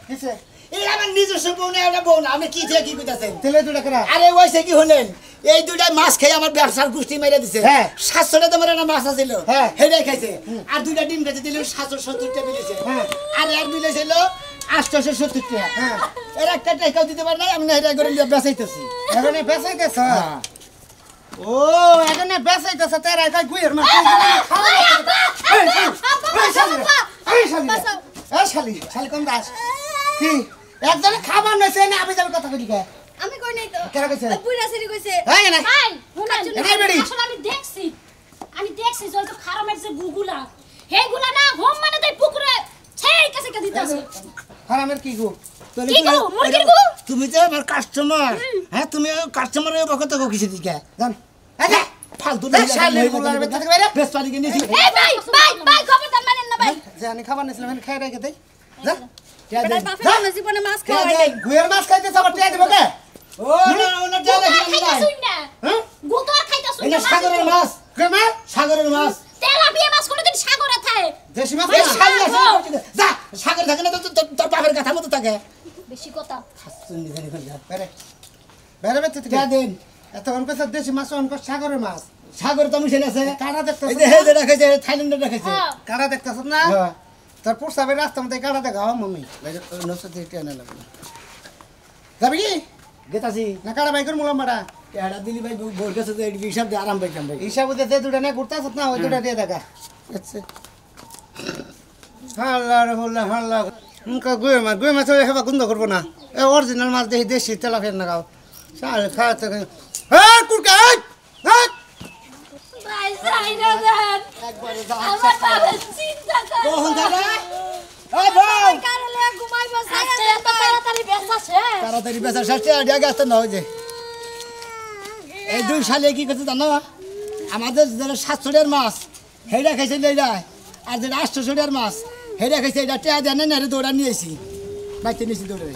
কিসে এই আমার নিজস্ব বউ না এটা বউ না আপনি কি থেকে কি কইতাছেন তেলে দুটা করা আরে ওইসে কি হলেন এই দুইটা মাছ খেয়ে আমার ব্যবসার গুষ্টি মেরে দিছে হ্যাঁ। 700 টাকা তোমার একটা মাছ আছিল হ্যাঁ। হেডাই খাইছে আর দুইটা ডিম খাইছে দিলে 770 টাকা মিলেছে হ্যাঁ। আর এর মিলে ছিল 870 টাকা হ্যাঁ এর একটা টাকাও দিতে পার নাই আমি হেডাই করে লিয়ে বেচাইতেছি এখানে বেসাইতেছ ও এখানে বেসাইতেছ তেরা কই গুয়ের মাছ এই শালি শালি কম দাস কি একজনে খাবার নইছে না আমি যাবে কথা কইলি কে আমি কই নাই তো কেরা কইছে? বুইরা সিরি কইছে এই না। ভাই শুনুন এই বেড়ি। আসলে আমি দেখছি যে তো খারামের যে গুগুলা হেগুলা না হোম মানে তাই পুকুরে ছেই কাছে কে দিতাছে হারামের কি গো কি গো মুরগির গু তুমি তো আমার কাস্টমার হ্যাঁ তুমি কাস্টমারের বকত কো কিছু দিকে জান এই যে ফালতু এই শালি গুলার ভেতর থেকে বাইরে বেশ পারি কিনেছি এই ভাই খবরদার মানেন না ভাই জানি খাবার নিছিলাম আমি খাই রেখে দেই যা বেটা বাপের জীবনে মাছ খাওয়া নাই গুয়ের মাছ খাইতে সব টিয়া দিব কে ও না ওনা যা দেখি খাইতা শুন না হ্যাঁ গু তো আর খাইতা শুন এটা না সাগরের মাছ কে মা সাগরের মাছ তেলাপিয়া মাছ কোনদিন সাগরে থাকে দেশি মাছ এই না? শালি আছে যা সাগর থাকে না তো তোর বাপের কথা মতো থাকে বেশি কথা শুনি জানি কোন যা বেরে বেরে বেতে থেকে যা দেন এত অন কইছে দেশি মাছ অন কইছে সাগরের মাছ সাগর তো মিশে আছে কাড়া দেখতেছ এই যে হে যে রাখাইছে থাইল্যান্ডে রাখাইছে হ্যাঁ কাড়া দেখতেছ না হ্যাঁ তোর পুরসাবে রাস্তা মতে কাড়া দেখাও মাম্মি নসতে টেনে লাগবে যাবি কি গেতাছি না কাড়া বাইকর মুলাম মারা এটা দিলি ভাই বোর কাছে তো এই হিসাব দিয়ে আরাম পাইতাম ভাই হিসাব উদে যে দুটা নে ঘুরতাছ না ওই দুটা দিয়ে দেখা আচ্ছা হাল্লা রে হাল্লা উনকা গুয়ে মাছ হেবা গুন্দ করবো না এ অরিজিনাল মাছ দেখি দেশি তেলা ফের না গাও শাল খাতে হ্যাঁ কুরকা হ্যাঁ ভাই যাই না দেন একবারে আমার বাবা চিন্তা করে কোন দাদা ওই ভাই কারলে ঘুমাইব সাইয়া এত তাড়াতাড়ি বেসাছে তাড়াতাড়ি বেচার ষাটটি আইডিয়া গাছ না হয় যে এই দুই সালে কি করছে জানো আমাদের যেটা 700 টাকার মাছ হেডা খাইছে এইটা আর যেটা 800 টাকার মাছ হেডা খাইছে এটা টেয়া দেন না রে দৌড়া নিয়েছি বাইতে নিয়েছি দৌড়ে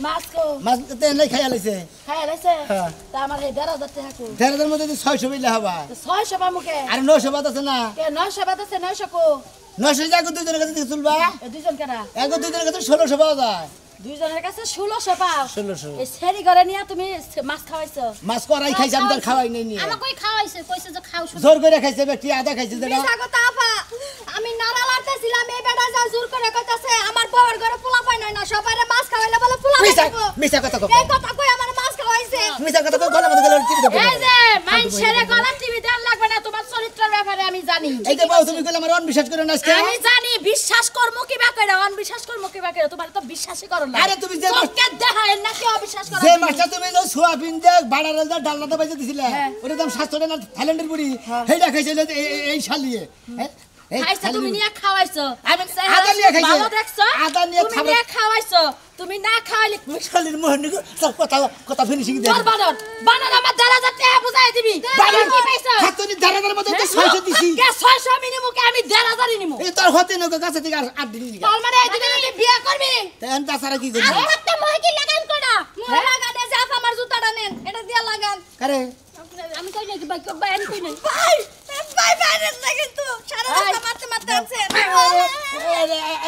মাছ কো মাছ তেলে খাইয়া লাইছে খাই লাইছে হ্যাঁ। তা আমার হে 1,000 টাকা কো দেড়ের মধ্যে 600 বিলে হবা 600 পা মুখে আর 900 বাদ আছে না কে 900 বাদ আছে 900 কো 900 জায়গা দুজনের কাছে থেকে তুলবা এ দুইজন কেনা এক দুজনের কাছে 1600 পাওয়া যায় দুইজনের কাছে 1600 পাও 1600 এই সেরি ঘরে নিয়া তুমি মাছ খাওয়াইছো মাছ করাই খাইছে আমি তার খাওয়াই নাই নিয়ে আমাকে খাওয়াইছে কইছে যে খাও শুধু জোর করে খাইছে ব্যক্তি আধা খাইছে যেটা স্বাগত আপা আমি নাড়া লাড়তেছিলাম এই বেটা যা জোর করে কইতাছে আমার বউর ঘরে পোলা পাই না সবারে মাছ খাওয়াইলে বলে পোলা মিছা পাইবো মিছা কথা কও এই কথা কই আমার মাছ খাওয়াইছে মিছা কথা কও গলা মধ্যে গেলে টিপি দেবো এই যে মাইন ছেড়ে গলা টিভি দেন লাগবে না তোমার চরিত্রের ব্যাপারে আমি জানি এই যে বাবু তুমি কইলে আমার অনবিশ্বাস করে না আজকে আমি জানি বিশ্বাস করমু কি বা কইরা অনবিশ্বাস করমু কি বা কইরা তোমার তো বিশ্বাসই করো না আরে তুমি যে চোখকে দেখায় না কি অবিশ্বাস করো যে মাছটা তুমি যে সোয়াবিন দিয়ে বাড়ার দা ডালনাটা বাইজে দিছিলে ওটার দাম 700 টাকা থাইল্যান্ডের বুড়ি হেইটা খাইছে এই শালিয়ে হ্যাঁ এই খাইছো তুমি নিয়ে খাওয়াইছো আমি আদা নিয়ে খাইছি ভালো দেখছো আদা নিয়ে তুমি খাবার নিয়ে খাওয়াইছো তুমি না খাওয়াইলে শালির মোহন সব কথা কথা ফিনিশিং দে তোর বানর বানর আমার 1,000 টাকা বুঝাই দিবি বানর কি পাইছো হাতনি দাঁড়ানোর মধ্যে তো 600 দিছি কে 600 মিনিমু কে আমি 1,000 নিমু এই তোর হতে নগো কাছে থেকে আর 8 দিন দিগা তোর মানে এই দিনে তুই বিয়া করবি তেন তাছাড়া কি করবি আরে একটা মহিকি লাগান কোডা মোহে লাগানে জাফ আমার জুতাটা নেন এটা দিয়া লাগান আরে আমি কই নাই ভাই ভাই আমি কই নাই ভাই ভাই বাইরে না কিন্তু সারা রাস্তা মারতে মারতে আছে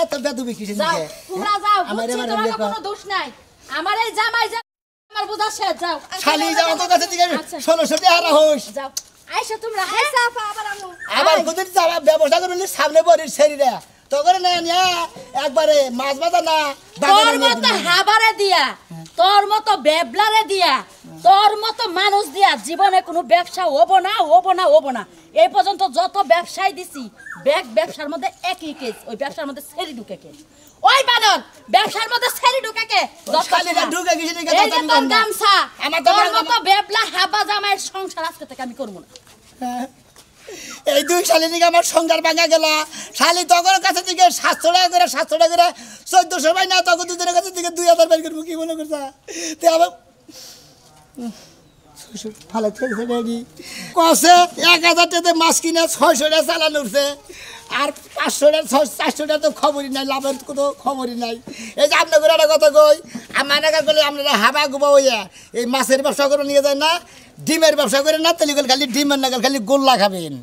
এত বেদবি কিসের যাও দিকে তোমরা যাও আমার বুঝছি এবারে তোমার দেখো। কোনো দোষ নাই আমার এই জামাই যে আমার বুঝা শেষ যাও শালি যাও তো কাছে থেকে আচ্ছা। 1600 টাকা হারা হোস যাও আইসা তোমরা হাইসা আবার আমু আবার কোদিন যাওয়া ব্যবস্থা করলে সামনে বড়ির শরীরে তখন না নিয়া একবারে মাছ বাঁধা না তোর মতো হাবারে দিয়া তোর মতো বেবলারে দিয়া তোর মতো মানুষ দিয়া জীবনে কোনো ব্যবসা হবো না এই পর্যন্ত যত ব্যবসায় দিছি ব্যবসার মধ্যে একই কেস ওই ব্যবসার মধ্যে সেরি ঢুকে কে ওই বানর ব্যবসার মধ্যে সেরি ঢুকে কে ঢুকে গেছি নাকি এই যে তোর গামছা তোর মতো বেবলা হাবা জামাইয়ের সংসার আজকে থেকে আমি করব না এই দুই শালি থেকে আমার সংসার ভাঙা গেল শালি তখন কাছে থেকে 700 টাকা করে 1400 ভাই না তখন দুজনের কাছে থেকে 2000 বের করবো কি মনে করছা তে আবার ভালো খেলছে রেডি কষে 1000 টাকাতে মাছ কিনে 600 টাকা চালান উঠছে আর 500 টাকা 400 টাকা তো খবরই নাই লাভের কোনো খবরই নাই এই যে আপনার করে একটা কথা কই আমার নাকা করলে আপনারা হাবা গুবা হইয়া এই মাছের ব্যবসা করে নিয়ে যায় না ডিমের ব্যবসা করে না তেলিগল খালি ডিমের নাগাল খালি গোল্লা খাবেন